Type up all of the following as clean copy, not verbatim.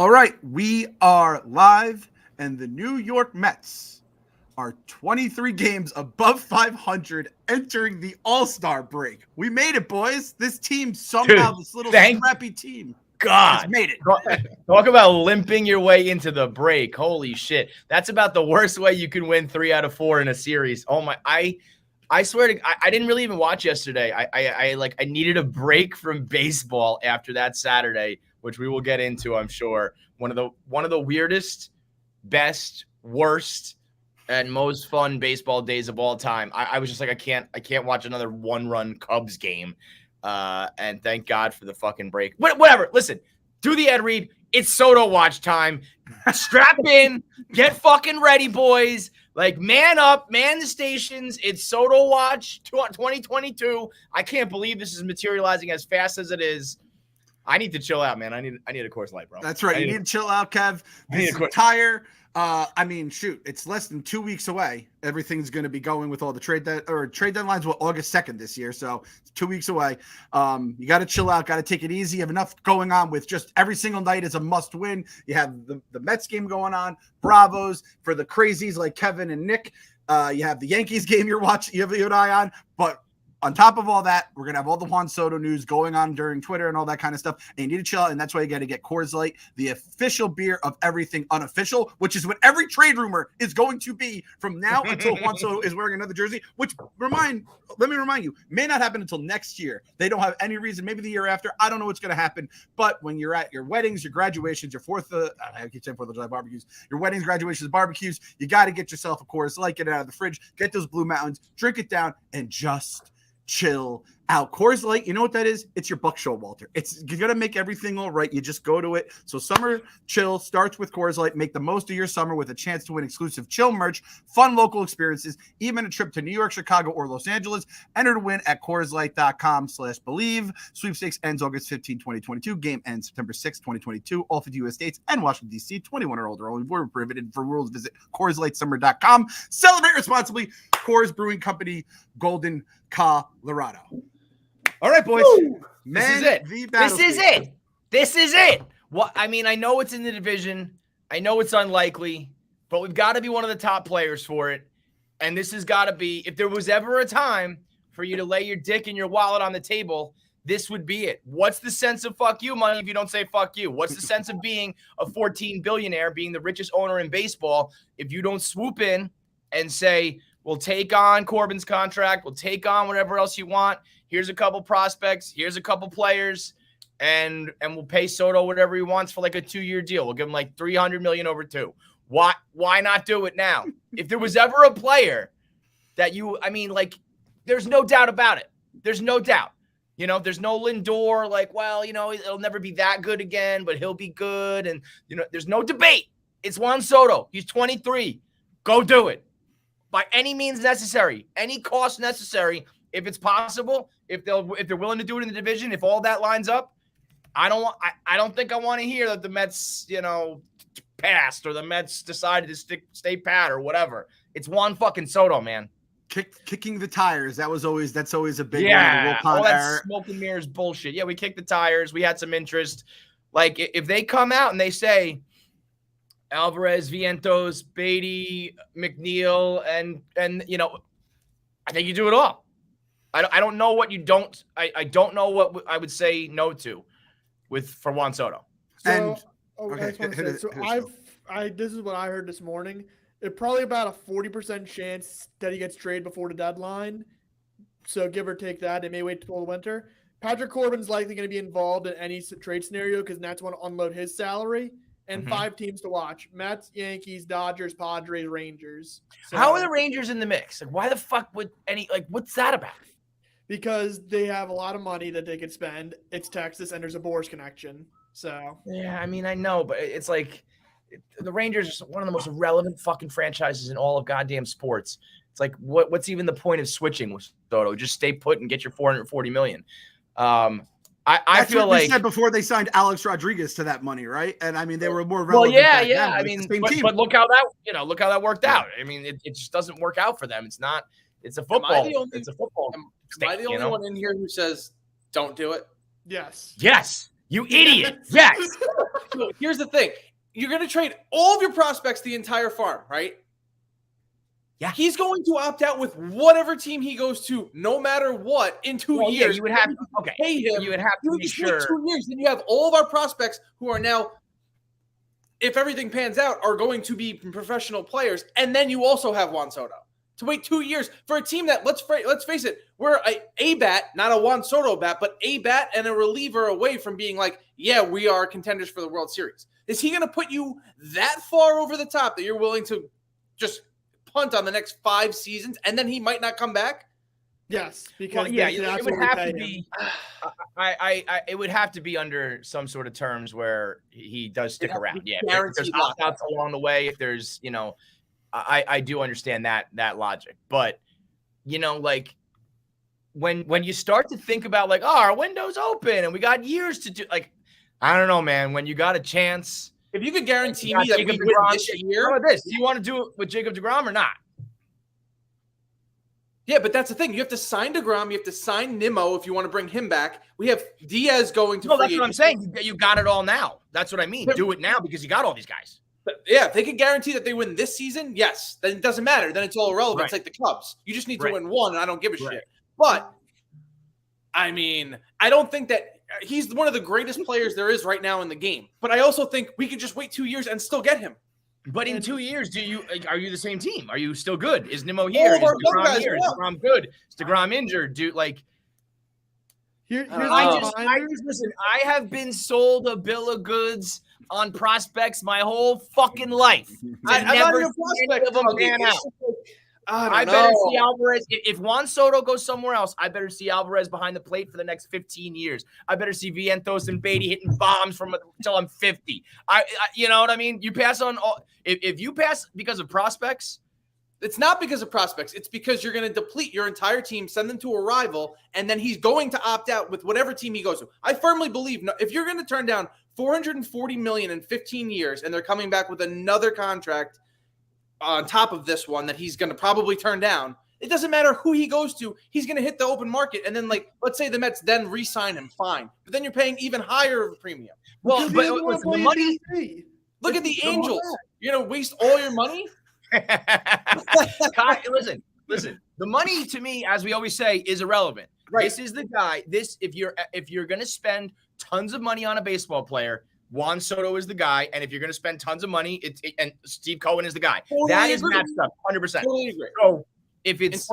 All right, we are live, and the New York Mets are 23 games above 500 entering the All-Star break. We made it, boys. This team somehow, this little scrappy team, God, has made it. Talk about limping your way into the break. Holy shit. That's about the worst way you can win 3 out of 4 in a series. Oh my, I swear to I didn't really even watch yesterday. I needed a break from baseball after that Saturday, which we will get into, I'm sure. One of the weirdest, best, worst, and most fun baseball days of all time. I was just like, I can't watch another 1-run Cubs game. And thank God for the fucking break. Whatever. Listen, do the Ed Reed. It's Soto watch time. Strap in. Get fucking ready, boys. Like, man up, man the stations. It's Soto watch 2022. I can't believe this is materializing as fast as it is. I need to chill out, man. I need a Coors Light, bro. That's right. You need to chill out, Kev. This entire it's less than 2 weeks away. Everything's going to be going with all the trade deadlines. Well, August 2nd this year, so it's 2 weeks away. You got to chill out, got to take it easy. You have enough going on with just every single night is a must win. You have the Mets game going on, Bravos for the crazies like Kevin and Nick. You have the Yankees game you're watching, you have an eye on, but on top of all that, we're going to have all the Juan Soto news going on during Twitter and all that kind of stuff. And you need to chill out, and that's why you got to get Coors Light, the official beer of everything unofficial, which is what every trade rumor is going to be from now until Juan Soto is wearing another jersey, which, let me remind you, may not happen until next year. They don't have any reason, maybe the year after. I don't know what's going to happen. But when you're at your weddings, your graduations, your I keep saying 4th of July barbecues, your weddings, graduations, barbecues, you got to get yourself a Coors Light, get it out of the fridge, get those Blue Mountains, drink it down, and just chill out. Coors Light, you know what that is? It's your Buck Showalter. You're gonna make everything all right. You just go to it. So summer chill starts with Coors Light. Make the most of your summer with a chance to win exclusive chill merch, fun local experiences, even a trip to New York, Chicago, or Los Angeles. Enter to win at CoorsLight.com/believe. Sweepstakes ends August 15, 2022. Game ends September 6, 2022. All 50 U.S. states and Washington, D.C. 21 or older. Only void where prohibited. For rules, visit CoorsLightSummer.com. Celebrate responsibly. Coors Brewing Company, Golden, Colorado. All right, boys. Woo! Man, this is it. Well, I mean, I know it's in the division. I know it's unlikely, but we've got to be one of the top players for it. And this has got to be, if there was ever a time for you to lay your dick and your wallet on the table, this would be it. What's the sense of fuck you money if you don't say fuck you? What's the sense of being a 14 billionaire, being the richest owner in baseball, if you don't swoop in and say, we'll take on Corbin's contract. We'll take on whatever else you want. Here's a couple prospects. Here's a couple players. And we'll pay Soto whatever he wants for like a 2-year deal. We'll give him like $300 million over 2. Why not do it now? If there was ever a player that there's no doubt about it. There's no doubt. You know, there's no Lindor, like, well, you know, it'll never be that good again, but he'll be good. And, you know, there's no debate. It's Juan Soto. He's 23. Go do it. By any means necessary, any cost necessary, if it's possible, if they're willing to do it in the division, if all that lines up, I don't think I want to hear that the Mets, you know, passed or the Mets decided to stay pat or whatever. It's Juan fucking Soto, man. Kicking the tires. That's always a big one. Yeah, all that smoke and mirrors bullshit. Yeah, we kicked the tires. We had some interest. Like, if they come out and they say Alvarez, Vientos, Beatty, McNeil, and you know, I think you do it all. I don't know what you don't. I don't know what I would say no to for Juan Soto. So, this is what I heard this morning. It's probably about a 40% chance that he gets traded before the deadline. So give or take that, they may wait till the winter. Patrick Corbin's likely going to be involved in any trade scenario because Nets want to unload his salary. And 5 teams to watch: Mets, Yankees, Dodgers, Padres, Rangers. So, how are the Rangers in the mix? Like, why the fuck would what's that about? Because they have a lot of money that they could spend. It's Texas, and there's a Boris connection. So yeah, I mean, I know, but it's like the Rangers are one of the most irrelevant fucking franchises in all of goddamn sports. It's like, what's even the point of switching with Soto? Just stay put and get your $440 million. I feel like they said before they signed Alex Rodriguez to that money, right? And I mean, they were more relevant. Well, yeah. I mean, but look how that worked out. I mean, it just doesn't work out for them. It's not. It's a football. Am I the only one in here who says don't do it? Yes. Yes. You idiot. Yes. So here's the thing. You're going to trade all of your prospects the entire farm, right? Yeah. He's going to opt out with whatever team he goes to, no matter what, in 2 years. Yeah, you would have to pay him. You would have to make sure. 2 years. Then you have all of our prospects who are now, if everything pans out, are going to be professional players. And then you also have Juan Soto. To wait 2 years for a team that, let's face it, we're a bat, not a Juan Soto bat, but a bat and a reliever away from being like, yeah, we are contenders for the World Series. Is he going to put you that far over the top that you're willing to just punt on the next 5 seasons and then he might not come back? Yes, because it would have to be. It would have to be under some sort of terms where he does stick around. Yeah, if there's opt-outs along the way. If there's, I do understand that logic, but like when you start to think about like, oh, our window's open and we got years to do, like, I don't know, man. When you got a chance, if you could guarantee me that we win this year, how about this? Do you want to do it with Jacob deGrom or not? Yeah, but that's the thing. You have to sign deGrom. You have to sign Nimmo if you want to bring him back. We have Diaz going to. No, that's what I'm saying. You got it all now. That's what I mean. Do it now because you got all these guys. But yeah, if they can guarantee that they win this season, yes, then it doesn't matter. Then it's all irrelevant. Right. It's like the Cubs. You just need to win one, and I don't give a shit. But, I mean, I don't think that he's one of the greatest players there is right now in the game. But I also think we could just wait 2 years and still get him. But in 2 years, are you the same team? Are you still good? Is Nimmo here? Is DeGrom here? Is DeGrom good? Is DeGrom injured? Here's listen, I have been sold a bill of goods on prospects my whole fucking life. I've never seen any of them pan out. I better see Alvarez. If Juan Soto goes somewhere else, I better see Alvarez behind the plate for the next 15 years. I better see Vientos and Beatty hitting bombs until I'm 50. You know what I mean? You pass on all. If you pass because of prospects, it's not because of prospects. It's because you're going to deplete your entire team, send them to a rival, and then he's going to opt out with whatever team he goes to. I firmly believe if you're going to turn down $440 million in 15 years, and they're coming back with another contract on top of this one that he's going to probably turn down, it doesn't matter who he goes to. He's going to hit the open market. And then, like, let's say the Mets then re-sign him, fine. But then you're paying even higher of a premium. Well, but the money. Look at the Angels. You're going to waste all your money? Listen. The money to me, as we always say, is irrelevant. Right. This is the guy. If you're going to spend tons of money on a baseball player, Juan Soto is the guy, and if you're going to spend tons of money, and Steve Cohen is the guy. Totally that agree. is matched up, 100%. Totally agree. So if it's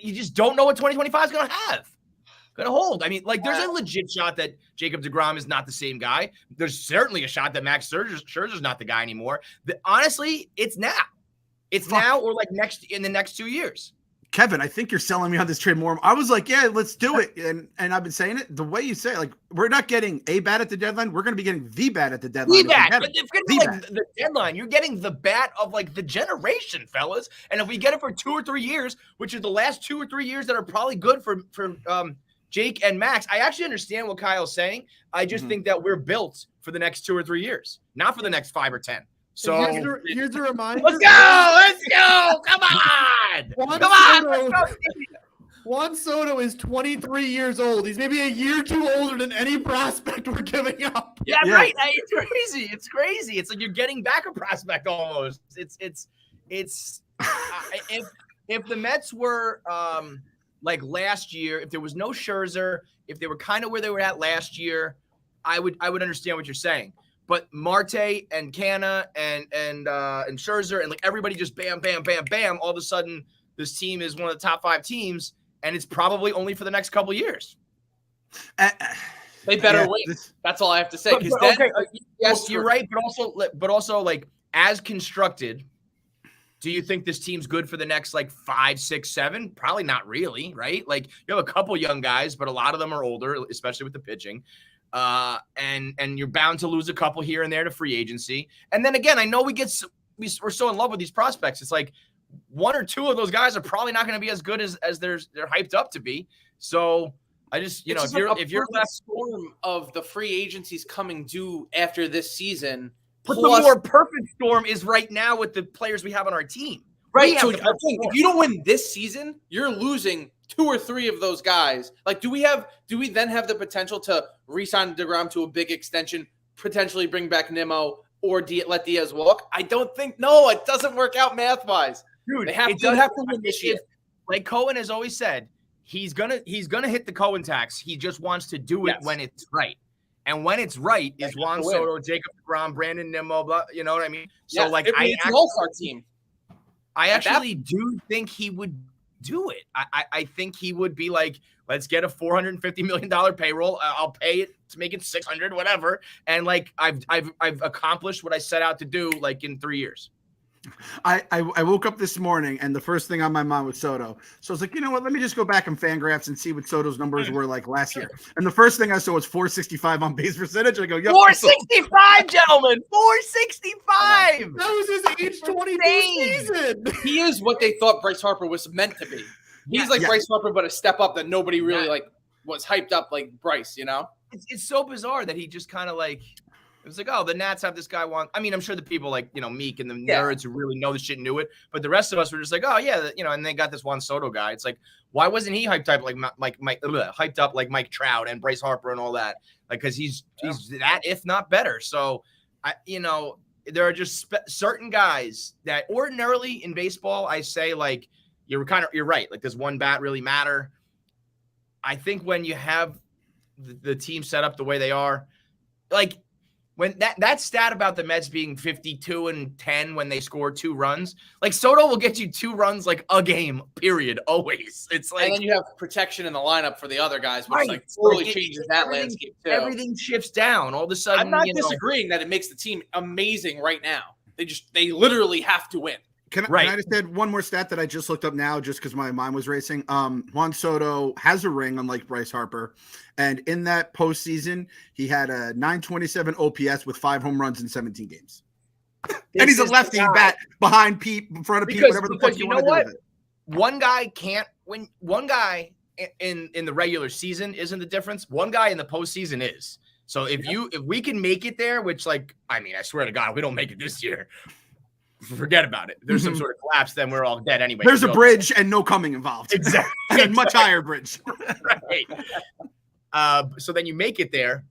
you just don't know what 2025 is going to have. Going to hold. I mean, like, there's a legit shot that Jacob deGrom is not the same guy. There's certainly a shot that Max Scherzer's not the guy anymore. Honestly, it's now. It's now or like in the next 2 years. Kevin, I think you're selling me on this trade more. I was like, yeah, let's do it. And I've been saying it the way you say it, like, we're not getting a bat at the deadline. We're going to be getting the bat at the deadline. The bat. But if it's like the deadline, you're getting the bat of like the generation, fellas. And if we get it for 2 or 3 years, which is the last 2 or 3 years that are probably good for Jake and Max, I actually understand what Kyle's saying. I just think that we're built for the next 2 or 3 years, not for the next 5 or 10. So here's a reminder. Let's go. Come on. Juan Soto is 23 years old. He's maybe a year too older than any prospect we're giving up. Yeah. Right. It's crazy. It's like you're getting back a prospect almost. It's if the Mets were like last year, if there was no Scherzer, if they were kind of where they were at last year, I would understand what you're saying. But Marte and Canna and Scherzer and like everybody just bam, bam, bam, bam. All of a sudden, this team is one of the top 5 teams, and it's probably only for the next couple of years. They better wait. That's all I have to say. Yes, you're right. But also, like, as constructed, do you think this team's good for the next like 5, 6, 7? Probably not really, right? Like, you have a couple young guys, but a lot of them are older, especially with the pitching. And you're bound to lose a couple here and there to free agency. And then again, I know we're so in love with these prospects. It's like 1 or 2 of those guys are probably not going to be as good as they're hyped up to be. So I just, if you're left storm of the free agencies coming due after this season, but the more perfect storm is right now with the players we have on our team. Right. So if you don't win this season, you're losing 2 or 3 of those guys, like, do we then have the potential to re-sign DeGrom to a big extension, potentially bring back Nimmo, or let Diaz walk? I don't think. No, it doesn't work out math-wise. Dude, they have to win this year. Like Cohen has always said, he's gonna hit the Cohen tax. He just wants to do it when it's right. And when it's right is Juan Soto, Jacob DeGrom, Brandon Nimmo, blah, you know what I mean? So it's an all-star team. I actually do think he would do it. I think he would be like, let's get a $450 million payroll. I'll pay it to make it 600, whatever. And like, I've accomplished what I set out to do like in 3 years. I woke up this morning and the first thing on my mind was Soto. So I was like, you know what? Let me just go back in Fangraphs and see what Soto's numbers were like last year. And the first thing I saw was 465 on base percentage. I go, yep, 465, gentlemen, 465. That was his age 22 season. He is what they thought Bryce Harper was meant to be. He's like Bryce Harper, but a step up that nobody really like was hyped up like Bryce. You know, it's so bizarre that he just kind of like. It was like, oh, the Nats have this guy I mean, I'm sure the people like, Meek and the nerds who really know the shit knew it. But the rest of us were just like, oh, yeah, and they got this Juan Soto guy. It's like, why wasn't he hyped up like Mike Trout and Bryce Harper and all that? Like, because he's that, if not better. So, there are just certain guys that ordinarily in baseball, I say, like, you're right. Like, does one bat really matter? I think when you have the team set up the way they are, like, when that stat about the Mets being 52-10 when they score 2 runs, like Soto will get you 2 runs like a game, period. Always. It's like, and then you have protection in the lineup for the other guys, which like totally changes that landscape too. Everything shifts down. All of a sudden, I'm not disagreeing that it makes the team amazing right now. They literally have to win. Can I just add one more stat that I just looked up now just because my mind was racing? Juan Soto has a ring, unlike Bryce Harper. And in that postseason, he had a 927 OPS with 5 home runs in 17 games. And he's a lefty bat behind Pete, in front of Pete, whatever the fuck you want to do with it. One guy can't win. One guy in the regular season isn't the difference. One guy in the postseason is. So if we can make it there, which like, I mean, I swear to God, we don't make it this year. Forget about it. There's some sort of collapse, then we're all dead anyway. There's a bridge and no coming involved. Exactly. And a much higher bridge. Right. So then you make it there,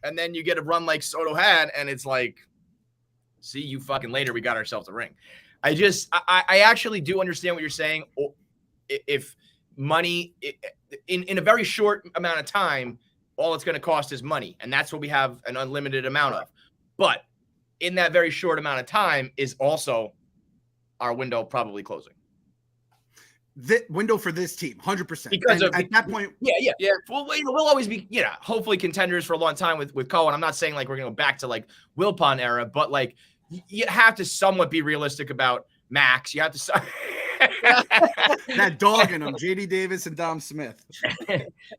and then you get a run like Soto had, and it's like, see you fucking later. We got ourselves a ring. I actually do understand what you're saying. If money in a very short amount of time, all it's going to cost is money, and that's what we have an unlimited amount of. But in that very short amount of time is also our window probably closing. The window for this team, 100%. Because at that point, yeah. Well, we'll always be, hopefully contenders for a long time with Cohen. I'm not saying like we're going to go back to like Wilpons era, but like you have to somewhat be realistic about Max. You have to that dog in him, JD Davis and Dom Smith.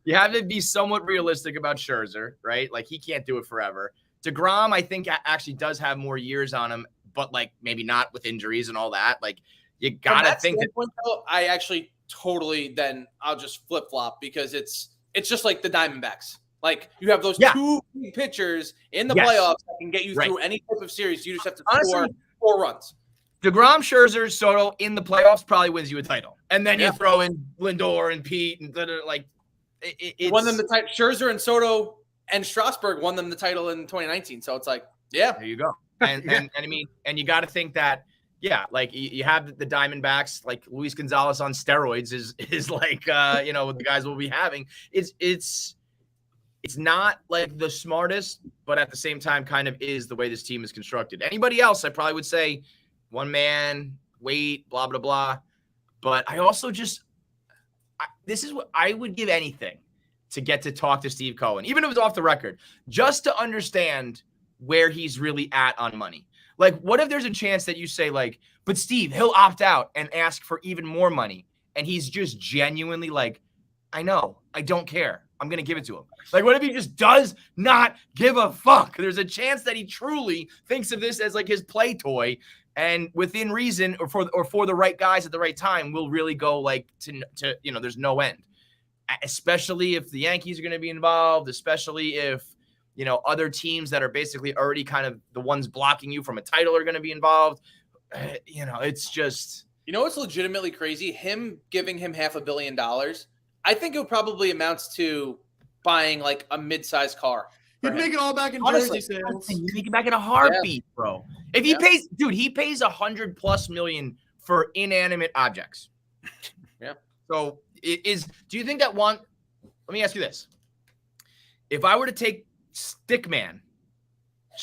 You have to be somewhat realistic about Scherzer, right? Like he can't do it forever. DeGrom, I think, actually does have more years on him, but like maybe not with injuries and all that. Like you gotta think that. Though, I actually totally then I'll just flip flop because it's just like the Diamondbacks. Like you have those 2 pitchers in the playoffs that can get you through any type of series. You just have to score 4 runs. DeGrom, Scherzer, Soto in the playoffs probably wins you a title, and then you throw in Lindor and Pete and like it's won them the title. Scherzer and Soto. And Strasburg won them the title in 2019. So it's like, there you go. And I mean, and you got to think that, like you have the Diamondbacks, like Luis Gonzalez on steroids is like, the guys we'll be having. It's not like the smartest, but at the same time kind of is the way this team is constructed. Anybody else, I probably would say one man, wait, blah, blah, blah. But I also this is what I would give anything to get to talk to Steve Cohen, even if it was off the record, just to understand where he's really at on money. Like, what if there's a chance that you say, like, but Steve, he'll opt out and ask for even more money. And he's just genuinely like, I know, I don't care. I'm going to give it to him. Like, what if he just does not give a fuck? There's a chance that he truly thinks of this as like his play toy, and within reason or for the right guys at the right time will really go like to there's no end. Especially if the Yankees are going to be involved, especially if, other teams that are basically already kind of the ones blocking you from a title are going to be involved. It's just. What's legitimately crazy? Him giving him $500 million I think it probably amounts to buying like a mid-sized car. He'd make it all back in Honestly, jersey sales. you make it back in a heartbeat, bro. If he pays, dude, he pays $100+ million for inanimate objects. Yeah. So do you think that let me ask you this. If I were to take Stickman,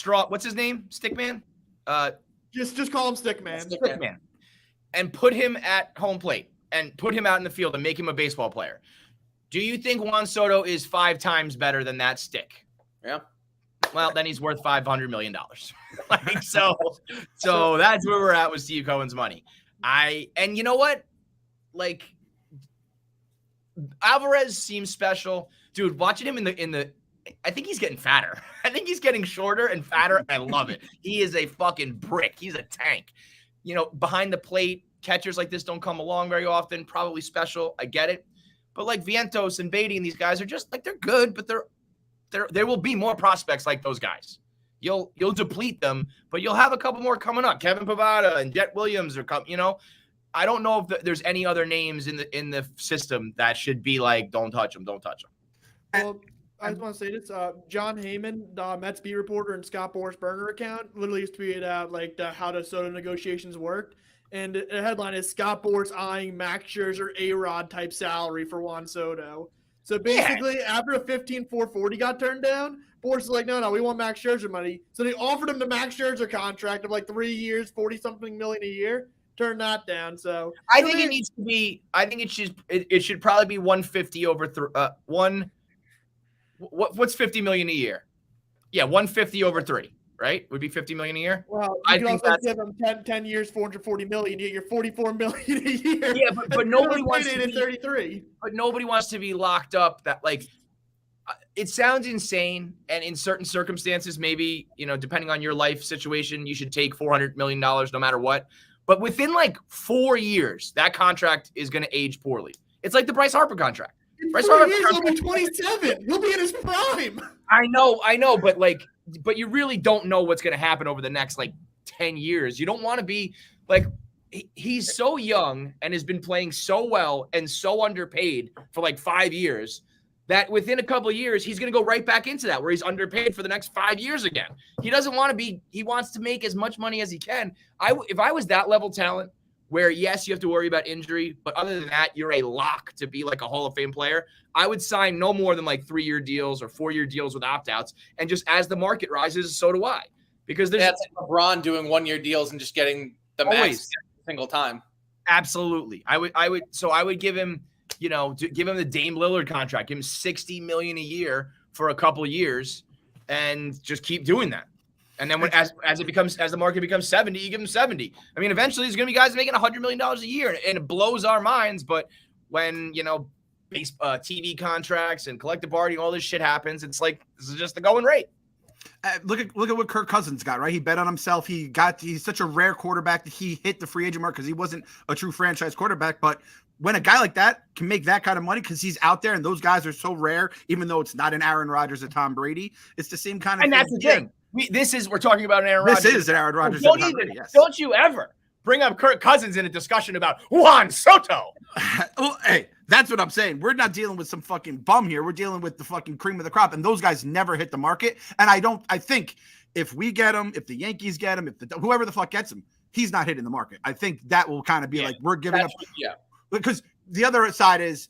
what's his name? Stickman? Just call him Stickman. Stickman. And put him at home plate and put him out in the field and make him a baseball player. Do you think Juan Soto is 5 times better than that stick? Yeah. Well, then he's worth $500 million. So that's where we're at with Steve Cohen's money. And you know what? Like, Alvarez seems special. Dude, watching him in the I think he's getting fatter. I think he's getting shorter and fatter. I love it. He is a fucking brick. He's a tank. You know, behind the plate, catchers like this don't come along very often. Probably special. I get it. But like Vientos and Beatty and these guys are just like, they're good, but there will be more prospects like those guys. You'll deplete them, but you'll have a couple more coming up. Kevin Pavada and Jet Williams are coming. You know, I don't know if there's any other names in the system that should be like, don't touch them, don't touch them. Well, I just want to say this. John Heyman, the Mets beat reporter and Scott Boras burner account, literally tweeted out like how the Soto negotiations worked. And the headline is Scott Boras eyeing Max Scherzer A-Rod type salary for Juan Soto. So basically, after a 15-440 got turned down, Boras is like, no, we want Max Scherzer money. So they offered him the Max Scherzer contract of like 3 years, 40-something million a year. Turned that down. So I think it needs to be. I think it should probably be 150 over What's $50 million a year? Yeah, 150 over 3, right? Would be $50 million a year. Well, you can also give them 10 years, $440 million. You get your $44 million a year. Yeah, but nobody wants to be 33. But nobody wants to be locked up. That like, it sounds insane, and in certain circumstances, maybe depending on your life situation, you should take $400 million no matter what. But within like 4 years, that contract is going to age poorly. It's like the Bryce Harper contract. In 4 years, he'll be 27. He'll be in his prime. I know, but you really don't know what's going to happen over the next like 10 years. You don't want to be like, he's so young and has been playing so well and so underpaid for like 5 years that within a couple of years, he's going to go right back into that where he's underpaid for the next 5 years again. He doesn't want to be, he wants to make as much money as he can. If I was that level talent, where, yes, you have to worry about injury, but other than that, you're a lock to be like a Hall of Fame player, I would sign no more than like 3-year deals or 4-year deals with opt-outs. And just as the market rises, so do I. Because there's it's like LeBron doing 1-year deals and just getting the max every single time. Absolutely. I would give him, give him the Dame Lillard contract, give him $60 million a year for a couple years and just keep doing that. And then as the market becomes 70, you give them 70. I mean, eventually there's going to be guys making $100 million a year, and it blows our minds. But when TV contracts and collective bargaining, all this shit happens, it's like this is just the going rate. Look at what Kirk Cousins got, right? He bet on himself. He's such a rare quarterback that he hit the free agent mark because he wasn't a true franchise quarterback. But when a guy like that can make that kind of money because he's out there and those guys are so rare, even though it's not an Aaron Rodgers or Tom Brady, it's the same kind of thing. And that's the thing. We're talking about an Aaron Rodgers. This is an Aaron Rodgers. Don't you ever bring up Kirk Cousins in a discussion about Juan Soto. Well, hey, that's what I'm saying. We're not dealing with some fucking bum here. We're dealing with the fucking cream of the crop, and those guys never hit the market. And I think if we get him, if the Yankees get him, whoever the fuck gets him, he's not hitting the market. I think that will kind of be like we're giving up. Because the other side is,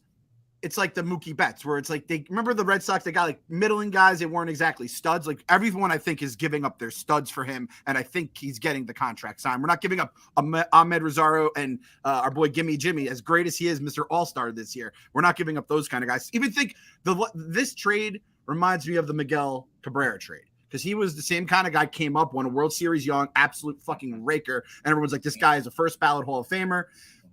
it's like the Mookie Betts, where it's like they remember the Red Sox. They got like middling guys. They weren't exactly studs. Like everyone, I think, is giving up their studs for him, and I think he's getting the contract signed. We're not giving up Ahmed Rosario and our boy Gimme Jimmy, as great as he is, Mr. All-Star this year. We're not giving up those kind of guys. Even think this trade reminds me of the Miguel Cabrera trade. Because he was the same kind of guy, came up, won a World Series young, absolute fucking raker, and everyone's like, this guy is a first ballot Hall of Famer.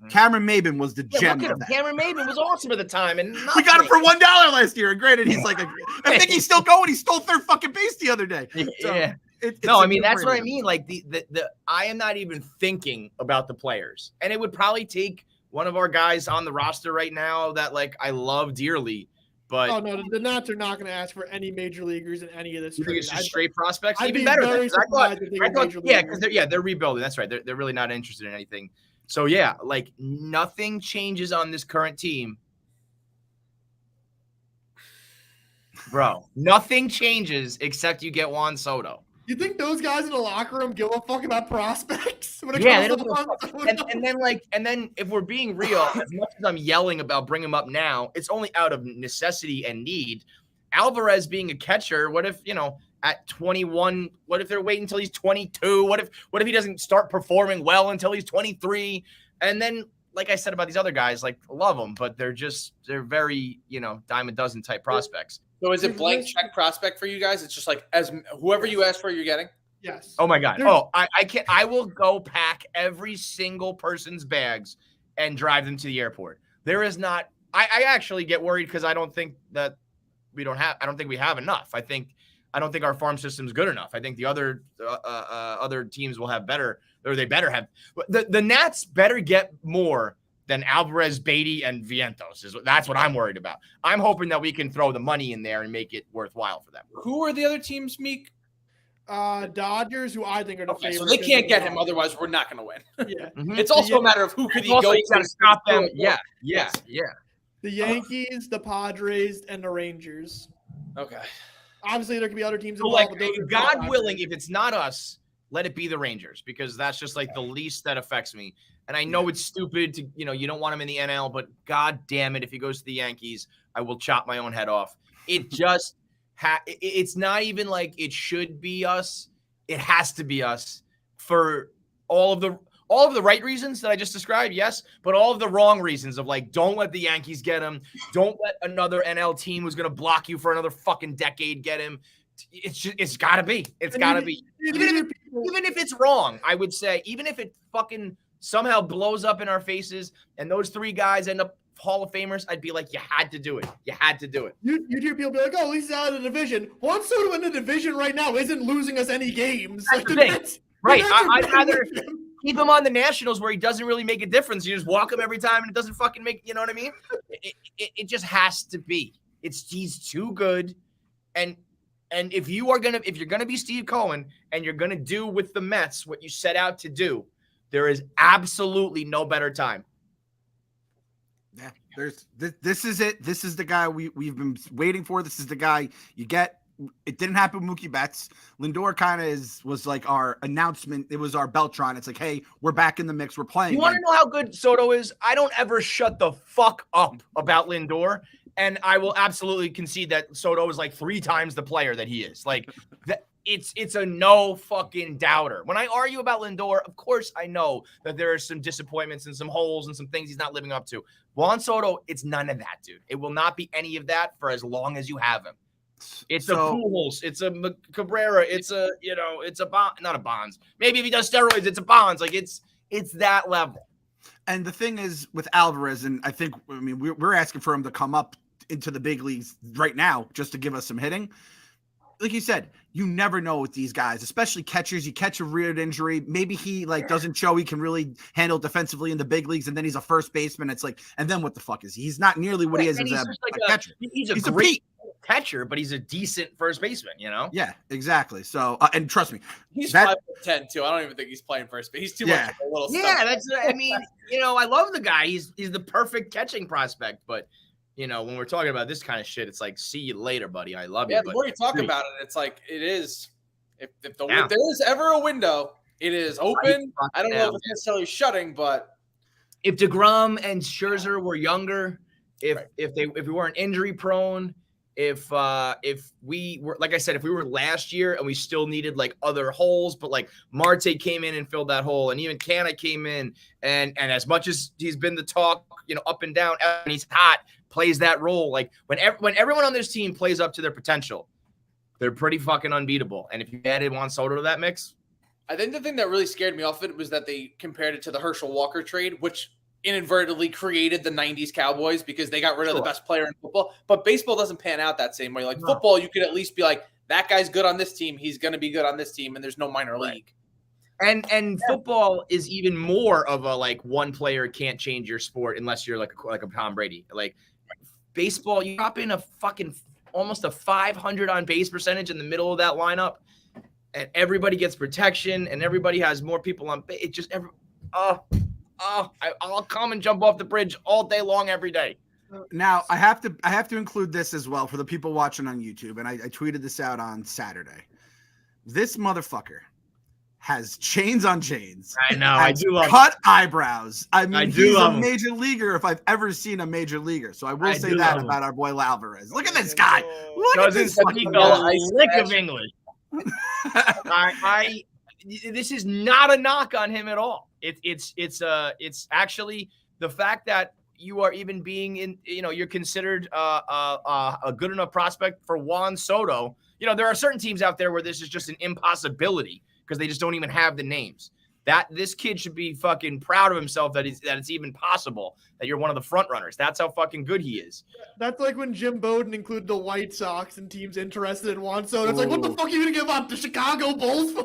Cameron Maybin was the gem of that. Cameron Maybin was awesome at the time, and we got him for $1 last year. And granted, he's like, I think he's still going. He stole third fucking base the other day. So yeah. I mean that's what I mean. Like the I am not even thinking about the players, and it would probably take one of our guys on the roster right now that like I love dearly. But no, the Nats are not going to ask for any major leaguers in any of this. You think it's just straight prospects? I'd even better. I thought, because they're rebuilding. That's right. They're really not interested in anything. So, yeah, like nothing changes on this current team Bro, nothing changes except you get Juan Soto. You think those guys in the locker room give a fuck about prospects? When it Yeah, they comes don't to give a fuck. And then if we're being real, as much as I'm yelling about bring him up now, it's only out of necessity and need. Alvarez being a catcher, what if, at 21, what if they're waiting until he's 22? What if he doesn't start performing well until he's 23? And then, like I said about these other guys, like, love them, but they're very, dime a dozen type prospects. So is it blank check prospect for you guys? It's just like as whoever you ask for, you're getting? Yes. Oh my God. I will go pack every single person's bags and drive them to the airport. There is not, I actually get worried because I don't think we have enough. I don't think our farm system's good enough. I think the other teams will have better, or they better have. The Nats better get more than Alvarez, Beatty, and Vientos. That's what I'm worried about. I'm hoping that we can throw the money in there and make it worthwhile for them. Who are the other teams, Meek? Dodgers, who I think are the favorites. So they can't get him, otherwise we're not going to win. Yeah. It's also a matter of who could he go to. Got to stop them. Yeah. The Yankees, the Padres, and the Rangers. Okay. Obviously, there could be other teams involved. Like, God willing, if it's not us, let it be the Rangers, because that's just like the least that affects me. And I know it's stupid to, you don't want him in the NL, but God damn it, if he goes to the Yankees, I will chop my own head off. It just, it's not even like it should be us. It has to be us for all of the right reasons that I just described, yes, but all of the wrong reasons of like, don't let the Yankees get him. Don't let another NL team who's going to block you for another fucking decade get him. It's got to be. It's got to be. Even if it's wrong, I would say, even if it fucking somehow blows up in our faces and those three guys end up Hall of Famers, I'd be like, you had to do it. You had to do it. You hear people be like, oh, at least he's out of the division. Juan Soto in the division right now isn't losing us any games. That's the thing. Right. I'd rather keep him on the Nationals where he doesn't really make a difference. You just walk him every time and it doesn't fucking make, you know what I mean? It just has to be. He's too good. And if you're gonna be Steve Cohen and you're gonna do with the Mets what you set out to do, there is absolutely no better time. Yeah, this is it. This is the guy we've been waiting for. This is the guy you get. It didn't happen with Mookie Betts. Lindor kind of was like our announcement. It was our Beltron. It's like, hey, we're back in the mix. We're playing. You want to know how good Soto is? I don't ever shut the fuck up about Lindor. And I will absolutely concede that Soto is like 3 times the player that he is. Like, it's a no fucking doubter. When I argue about Lindor, of course I know that there are some disappointments and some holes and some things he's not living up to. Juan Soto, it's none of that, dude. It will not be any of that for as long as you have him. It's a Pujols, it's a Cabrera, it's a not a Bonds. Maybe if he does steroids, it's a Bonds. Like it's that level. And the thing is with Alvarez, and we're asking for him to come up into the big leagues right now just to give us some hitting. Like you said, you never know with these guys, especially catchers. You catch a weird injury. Maybe he doesn't show he can really handle defensively in the big leagues, and then he's a first baseman. It's like, and then what the fuck is he? He's not nearly what he is as a catcher. He's a great catcher, but he's a decent first baseman, Yeah, exactly. So, and trust me, he's 5'10" too. I don't even think he's playing first base. He's too much of a little stuff. Yeah, I love the guy. He's the perfect catching prospect, but when we're talking about this kind of shit, it's like, see you later, buddy. I love you. Yeah, the more you talk about it, it's like it is. If there is ever a window, it is open. I don't know if it's necessarily shutting, but if DeGrom and Scherzer were younger, if we weren't injury prone, if we were, like I said, if we were last year and we still needed like other holes, but like Marte came in and filled that hole, and even Canna came in, and as much as he's been the talk, up and down, and he's hot, plays that role. Like when everyone on this team plays up to their potential, they're pretty fucking unbeatable. And if you added Juan Soto to that mix, I think the thing that really scared me off it was that they compared it to the Herschel Walker trade, which inadvertently created the 90s Cowboys because they got rid of the best player in football. But baseball doesn't pan out that same way. Like football, you could at least be like, that guy's good on this team. He's going to be good on this team, and there's no minor league. And football is even more of a like one player can't change your sport unless you're like a Tom Brady. Like baseball, you drop in a fucking almost a 500 on base percentage in the middle of that lineup, and everybody gets protection, and everybody has more people on base. It just I'll come and jump off the bridge all day long every day. Now I have to include this as well for the people watching on YouTube, and I tweeted this out on Saturday. This motherfucker has chains on chains. I know. I do love cut eyebrows. I mean, he's a him. major leaguer if I've ever seen a major leaguer. So I will say do that love him. about our boy Alvarez. Look at this guy. Look at Doesn't this fucking speak guy. a lick of English. This is not a knock on him at all. It's actually the fact that you are even being in, you're considered a good enough prospect for Juan Soto. There are certain teams out there where this is just an impossibility because they just don't even have the names. That this kid should be fucking proud of himself that it's even possible that you're one of the front runners. That's how fucking good he is. That's like when Jim Bowden included the White Sox and teams interested in Juan Soto. It's like, what the fuck are you gonna give up the Chicago Bulls for?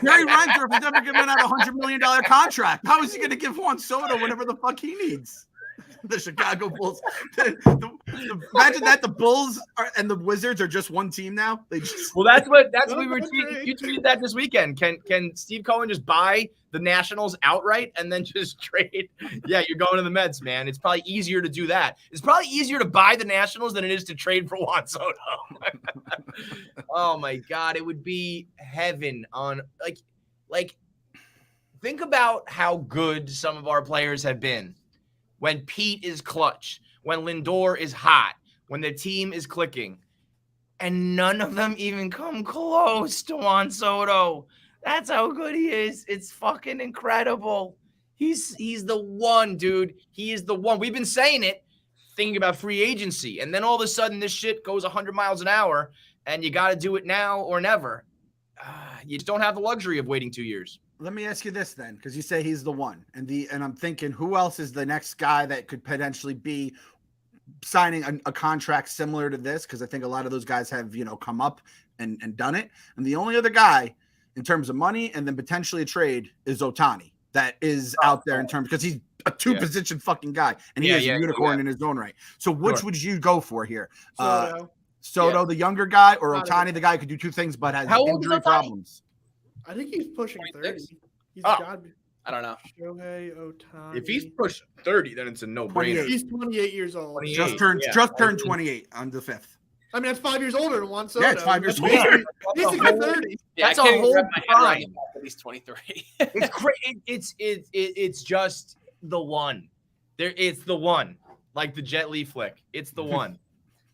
Jerry Reinsdorf has never given out $100 million contract. How is he gonna give Juan Soto whatever the fuck he needs? The Chicago Bulls. Imagine that the Bulls and the Wizards are just one team now. They just that's we were you tweeted that this weekend. Can Steve Cohen just buy the Nationals outright and then just trade? Yeah, you're going to the Mets, man. It's probably easier to do that. It's probably easier to buy the Nationals than it is to trade for Juan Soto. Oh my God, it would be heaven on like think about how good some of our players have been. When Pete is clutch, when Lindor is hot, when the team is clicking, and none of them even come close to Juan Soto. That's how good he is. It's fucking incredible. He's the one, dude. He is the one. We've been saying it, thinking about free agency, and then all of a sudden this shit goes 100 miles an hour, and you got to do it now or never. You just don't have the luxury of waiting 2 years. Let me ask you this then, because you say he's the one, and I'm thinking, who else is the next guy that could potentially be signing a contract similar to this? Because I think a lot of those guys have come up and done it, and the only other guy in terms of money and then potentially a trade is Ohtani. That is out there in terms because he's a two-position fucking guy, and he is a unicorn in his own right. So which would you go for here? Soto, the younger guy, or Ohtani, the guy who could do two things but has injury problems? I think he's pushing 30. He's I don't know. Shohei Ohtani. If he's pushing 30, then it's a no-brainer. He's 28 years old. 28, just turned 28 on the 5th. I mean, that's 5 years older than Juan Soto. Yeah, it's 5 years older. He's 30. Yeah, that's a whole prime. He's 23. It's great. It's just the one. It's the one. Like the Jet Li flick. It's the one.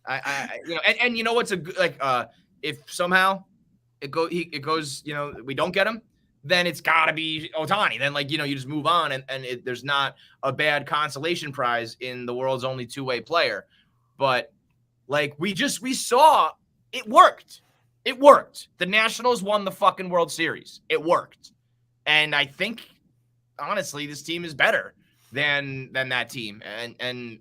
And you know what's a good if somehow it goes, we don't get him, then it's got to be Ohtani. Then you just move on and there's not a bad consolation prize in the world's only two-way player. But we saw it worked. It worked. The Nationals won the fucking World Series. It worked. And I think honestly this team is better than that team. And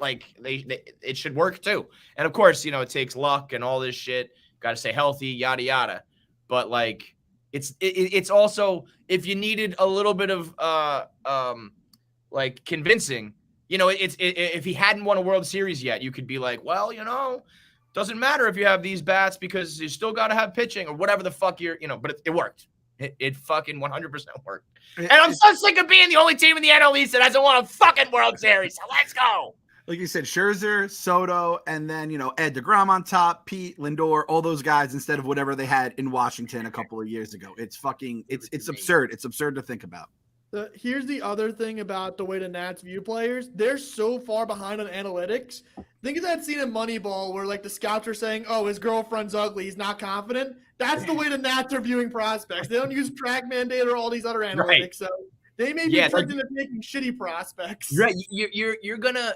it should work too. And of course, it takes luck and all this shit. Got to stay healthy, yada yada. But it's also, if you needed a little bit of convincing, if he hadn't won a World Series yet, you could be like, well, doesn't matter if you have these bats because you still got to have pitching or whatever the fuck but it worked. It fucking 100% worked. And I'm so sick of being the only team in the NL East that hasn't won a fucking World Series. So let's go. Like you said, Scherzer, Soto, and then, Ed DeGrom on top, Pete, Lindor, all those guys instead of whatever they had in Washington a couple of years ago. It's fucking, it's absurd. It's absurd to think about. Here's the other thing about the way the Nats view players. They're so far behind on analytics. Think of that scene in Moneyball where the scouts are saying, oh, his girlfriend's ugly, he's not confident. That's the way the Nats are viewing prospects. They don't use TrackMan data or all these other analytics. Right. So they may be tricked into taking shitty prospects. Right. You're gonna.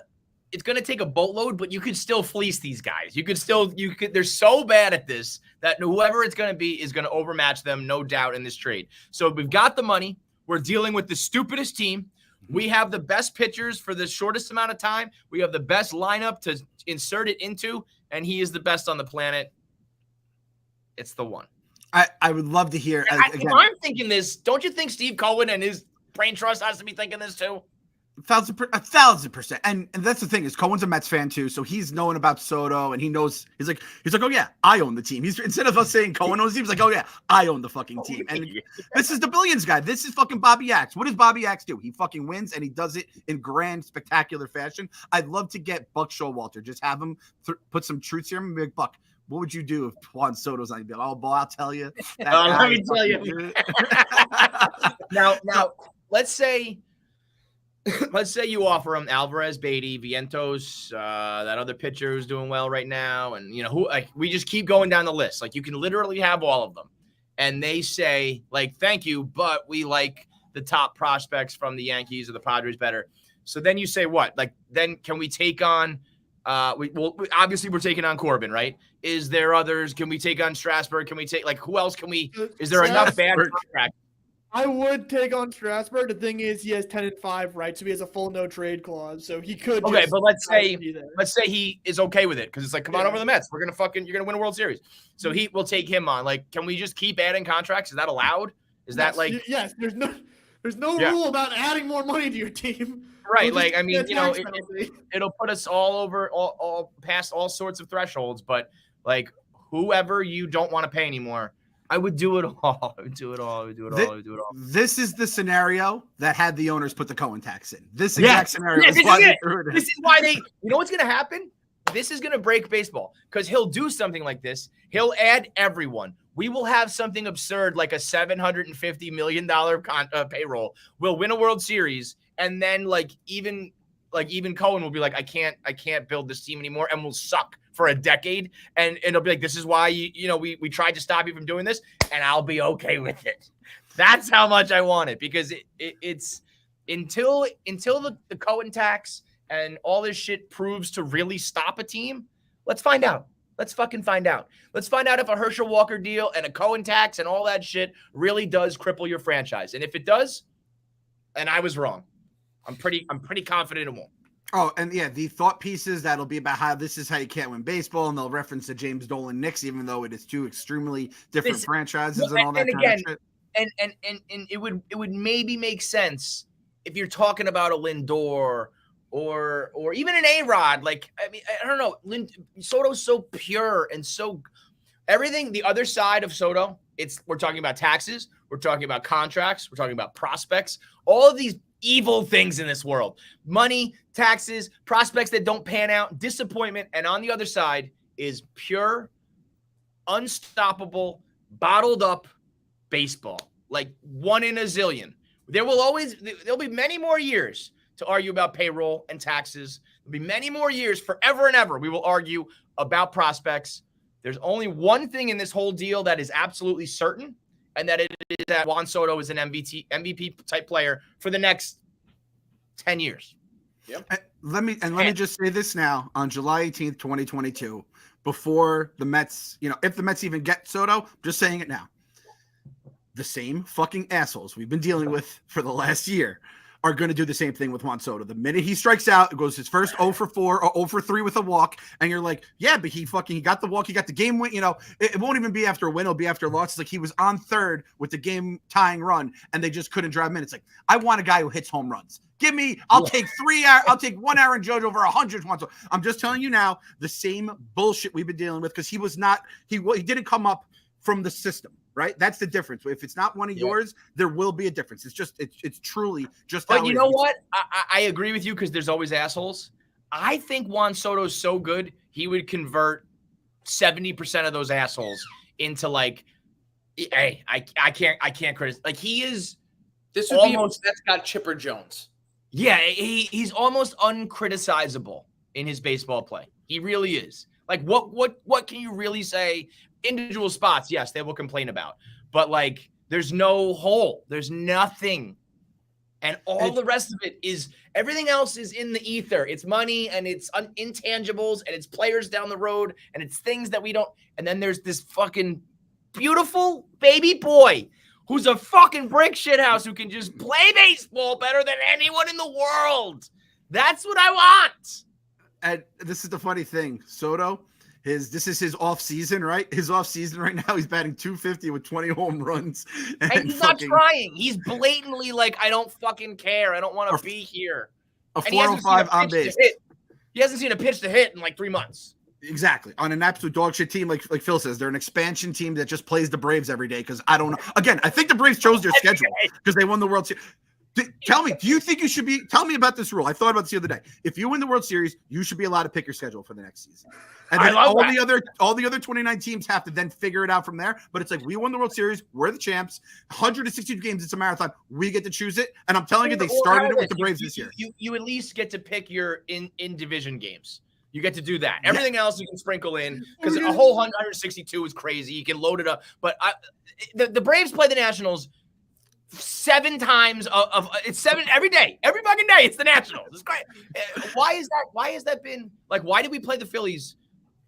It's going to take a boatload, but you could still fleece these guys. They're so bad at this that whoever it's going to be is going to overmatch them, no doubt, in this trade. So we've got the money. We're dealing with the stupidest team. We have the best pitchers for the shortest amount of time. We have the best lineup to insert it into, and he is the best on the planet. It's the one. I would love to hear. I'm thinking this. Don't you think Steve Cohen and his brain trust has to be thinking this too? 1,000%. And that's the thing is Cohen's a Mets fan too, so he's knowing about Soto, and he knows he's like, oh yeah, I own the team. He's instead of us saying Cohen owns the team, he's like, oh yeah, I own the fucking team. And this is the Billions guy. This is fucking Bobby Axe. What does Bobby Axe do? He fucking wins, and he does it in grand, spectacular fashion. I'd love to get Buck Showalter, just have him put some truth serum and be like, Buck, what would you do if Juan Soto's on? You'd be like, oh boy, I'll tell you. Let me tell you. now, let's say you offer him Alvarez, Beatty, Vientos, that other pitcher who's doing well right now, and we just keep going down the list. Like you can literally have all of them, and they say like, "Thank you, but we like the top prospects from the Yankees or the Padres better." So then you say what? Like then can we take on? Obviously we're taking on Corbin, right? Is there others? Can we take on Strasburg? Can we take who else can we? Is there enough bad contracts? I would take on Strasburg. The thing is, he has 10-5, right? So he has a full no trade clause. So he could. Okay, but let's say he is okay with it because it's like, come on over to the Mets. You're gonna win a World Series. So we'll take him on. Like, can we just keep adding contracts? Is that allowed? Is that like? Yes. There's no rule about adding more money to your team. Right. Like, I mean, it'll put us all past all sorts of thresholds. But like, whoever you don't want to pay anymore. I would do it all. I would do it all. This is the scenario that had the owners put the Cohen tax in. This exact scenario. Yeah, this is why they. You know what's going to happen? This is going to break baseball because he'll do something like this. He'll add everyone. We will have something absurd like a $750 million payroll. We'll win a World Series, and then even Cohen will be like, I can't build this team anymore, and we'll suck for a decade, and it'll be like, this is why we tried to stop you from doing this, and I'll be okay with it. That's how much I want it, because it's until the Cohen tax and all this shit proves to really stop a team. Let's find out. Let's fucking find out. Let's find out if a Herschel Walker deal and a Cohen tax and all that shit really does cripple your franchise. And if it does, and I was wrong, I'm pretty confident it won't. Oh, and yeah, the thought pieces that'll be about how this is how you can't win baseball, and they'll reference the James Dolan Knicks, even though it is two extremely different franchises and all that kind of shit. And it would maybe make sense if you're talking about a Lindor or even an A-Rod. Like, I mean, I don't know. Soto's so pure and so everything. The other side of Soto, we're talking about taxes, we're talking about contracts, we're talking about prospects, all of these evil things in this world: money, taxes, prospects that don't pan out, disappointment. And on the other side is pure, unstoppable, bottled up baseball, like one in a zillion. There'll be many more years to argue about payroll and taxes. There'll be many more years, forever and ever, we will argue about prospects. There's only one thing in this whole deal that is absolutely certain, and that it is that Juan Soto is an MVP type player for the next 10 years. Yep. Let me just say this now on July 18th, 2022, before the Mets, if the Mets even get Soto, just saying it now. The same fucking assholes we've been dealing with for the last year are going to do the same thing with Juan Soto. The minute he strikes out, it goes his first 0 for 4 or 0 for 3 with a walk. And you're like, yeah, but he got the walk. He got the game win. It won't even be after a win. It'll be after a loss. It's like he was on third with the game tying run and they just couldn't drive him in. It's like, I want a guy who hits home runs. I'll take 1 Aaron Judge over 100 Juan Soto. I'm just telling you now, the same bullshit we've been dealing with, because he didn't come up from the system. Right? That's the difference. If it's not one of yours, there will be a difference. It's truly just. But you know what? I agree with you, because there's always assholes. I think Juan Soto's so good, he would convert 70% of those assholes into like, hey, I can't criticize. Like, he is. This would almost, that's got Chipper Jones. Yeah, he's almost uncriticizable in his baseball play. He really is. Like, what can you really say? Individual spots, yes, they will complain about, but like, there's no hole, there's nothing, and all the rest of it is, everything else is in the ether. It's money, and it's intangibles, and it's players down the road, and it's things that we don't. And then there's this fucking beautiful baby boy who's a fucking brick shithouse who can just play baseball better than anyone in the world. That's what I want. And this is the funny thing, Soto. This is his off season, right? His off season right now, he's batting .250 with 20 home runs. And he's not trying. He's blatantly like, I don't fucking care. I don't want to be here. a 405 on base. He hasn't seen a pitch to hit in like 3 months. Exactly. On an absolute dog shit team, like Phil says, they're an expansion team that just plays the Braves every day. Because I don't know. Again, I think the Braves chose their schedule because they won the World Series. Tell me, do you think you should be? Tell me about this rule. I thought about this the other day. If you win the World Series, you should be allowed to pick your schedule for the next season. And then all the other 29 teams have to then figure it out from there. But it's like, we won the World Series, we're the champs. 162 games, it's a marathon. We get to choose it. And I'm telling you, they started it with the Braves this year. You at least get to pick your in division games. You get to do that. Everything else you can sprinkle in because a whole 162 is crazy. You can load it up. But the Braves play the Nationals 7 times it's 7 every day. Every fucking day it's the Nationals. It's great. Why is that? Why has that been like? Why did we play the Phillies?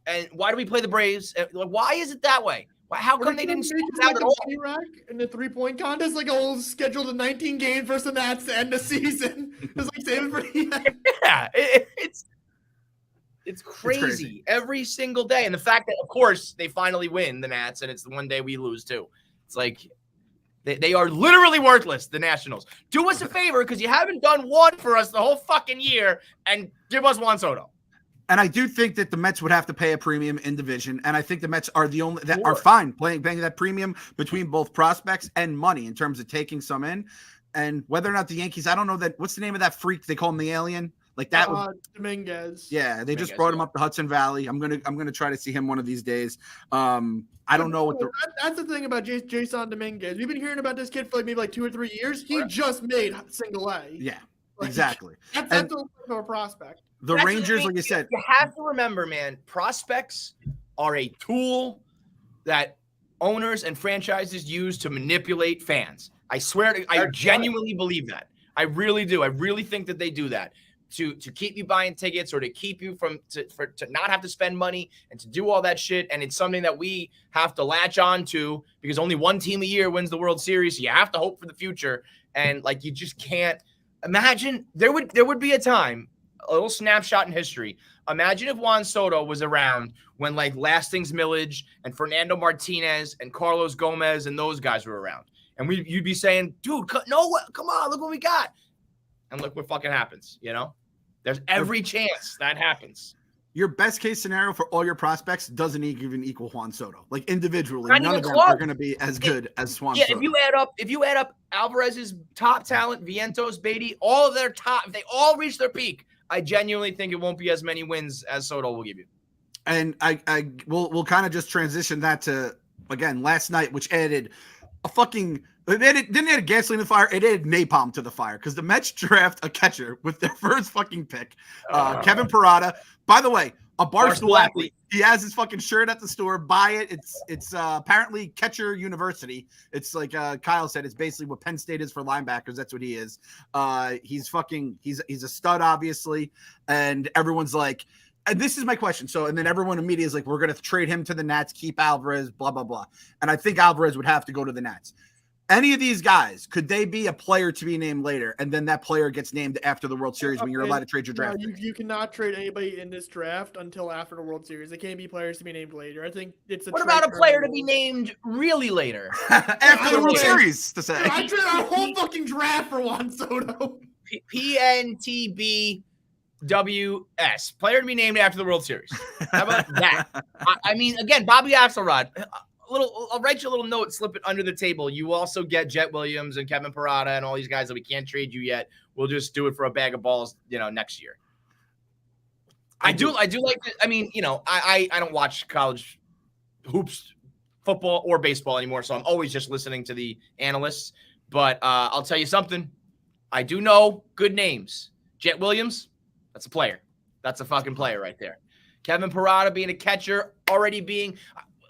And why do we play the Braves? Like, why is it that way? How come they didn't make it like a rack in the 3-point contest? Like, scheduled to 19 games versus the Nats to end the season. It's like saving for the end. Yeah, it's crazy every single day. And the fact that, of course, they finally win the Nats, and it's the one day we lose too. It's like they are literally worthless, the Nationals. Do us a favor, because you haven't done one for us the whole fucking year, and give us Juan Soto. And I do think that the Mets would have to pay a premium in division. And I think the Mets are the only that are fine paying that premium between both prospects and money in terms of taking some in. And whether or not the Yankees, I don't know that. What's the name of that freak? They call him the alien. Like that. Dominguez. Yeah, they just brought him up the Hudson Valley. I'm gonna try to see him one of these days. I don't know what that's the thing about Jason Dominguez. We've been hearing about this kid for like maybe 2 or 3 years. He just made single A. Yeah, exactly. That's a prospect. The Rangers, like you said, you have to remember, man, prospects are a tool that owners and franchises use to manipulate fans. I swear I genuinely believe that. I really do. I really think that they do that to keep you buying tickets or to keep you to not have to spend money and to do all that shit. And it's something that we have to latch on to because only one team a year wins the World Series. So you have to hope for the future. And like, you just can't imagine there would be a time, a little snapshot in history. Imagine if Juan Soto was around when like Lastings Millage and Fernando Martinez and Carlos Gomez and those guys were around. And you'd be saying, dude, no, come on, look what we got. And look what fucking happens, you know? There's every chance that happens. Your best case scenario for all your prospects doesn't even equal Juan Soto. Like individually, none of them are going to be as good as Juan Soto. Yeah, if you add up Alvarez's top talent, Vientos, Beatty, all of their top, if they all reach their peak, I genuinely think it won't be as many wins as Soto will give you. And we'll kind of just transition that to, again, last night, which added a fucking – didn't add gasoline to the fire. It added napalm to the fire because the Mets draft a catcher with their first fucking pick, Kevin Parada. By the way, a Barstool athlete. He has his fucking shirt at the store. Buy it. It's apparently Catcher University. It's like Kyle said. It's basically what Penn State is for linebackers. That's what he is. He's a stud, obviously, and everyone's like. And this is my question. So, and then everyone immediately is like, we're going to trade him to the Nats, keep Alvarez, blah, blah, blah. And I think Alvarez would have to go to the Nats. Any of these guys, could they be a player to be named later? And then that player gets named after the World Series when you're allowed to trade your draft? You cannot trade anybody in this draft until after the World Series. They can't be players to be named later. I think it's a. What about a player to be named really later? After the World Series, to say. I traded our whole fucking draft for Juan Soto. PNTB. WS, player to be named after the World Series. How about that? I mean, again, Bobby Axelrod. I'll write you a little note, slip it under the table. You also get Jet Williams and Kevin Parada and all these guys that we can't trade you yet. We'll just do it for a bag of balls, next year. I do like it. I mean, I don't watch college hoops, football, or baseball anymore, so I'm always just listening to the analysts. But I'll tell you something. I do know good names. Jet Williams. That's a player. That's a fucking player right there. Kevin Parada being a catcher,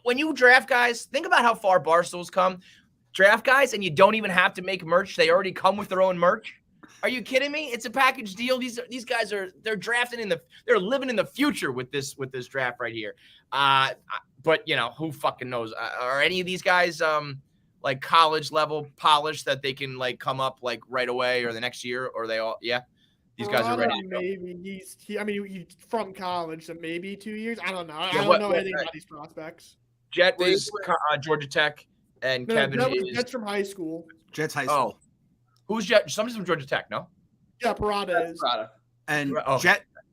when you draft guys, think about how far Barstool's come. Draft guys, and you don't even have to make merch. They already come with their own merch. Are you kidding me? It's a package deal. These guys they're drafting they're living in the future with this draft right here. But who fucking knows? Are any of these guys like college level polished that they can like come up like right away or the next year, or they all These guys are ready to go. Maybe he's from college, so maybe 2 years. I don't know. I don't know anything about these prospects. Jet is Georgia Tech, and Kevin is Jet's from high school. Jet's high school. Oh, who's Jet? Somebody's from Georgia Tech, no? Yeah, Parada is. Parada. And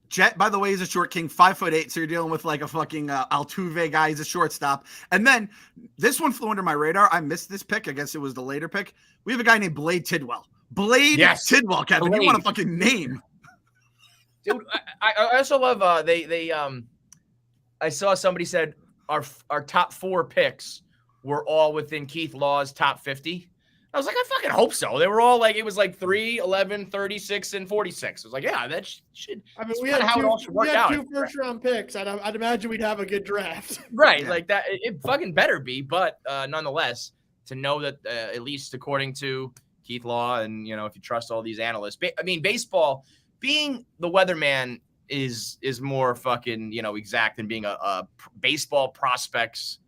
Jet, by the way, is a short king, 5'8", so you're dealing with like a fucking Altuve guy. He's a shortstop. And then this one flew under my radar. I missed this pick. I guess it was the later pick. We have a guy named Blade Tidwell. Tidwell, Kevin. Blade. You want a fucking name? Dude, I also love I saw somebody said our top 4 picks were all within Keith Law's top 50. I was like, I fucking hope so. They were all like, it was like 3, 11, 36, and 46. I was like, yeah, that should. I mean, we had two first-round picks. I'd imagine we'd have a good draft. Right, yeah. Like that. It fucking better be. But nonetheless, to know that at least according to Keith Law, and if you trust all these analysts, I mean, baseball being the weatherman is more fucking exact than being a baseball prospects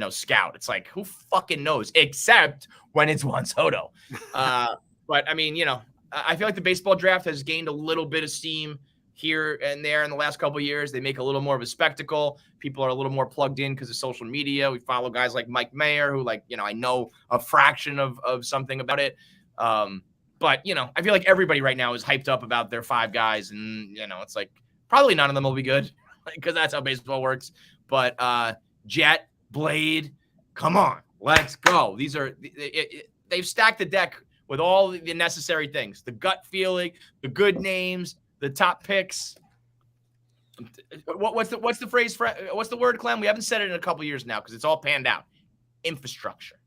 scout. It's like, who fucking knows, except when it's Juan Soto. But I mean, I feel like the baseball draft has gained a little bit of steam here and there in the last couple of years. They make a little more of a spectacle. People are a little more plugged in because of social media. We follow guys like Mike Mayer, who I know a fraction of something about it. But I feel like everybody right now is hyped up about their 5 guys, and it's like probably none of them will be good because that's how baseball works. But Jet, Blade, come on, let's go. These are they've stacked the deck with all the necessary things: the gut feeling, the good names, the top picks. What's the phrase? What's the word, Clem? We haven't said it in a couple years now because it's all panned out. Infrastructure.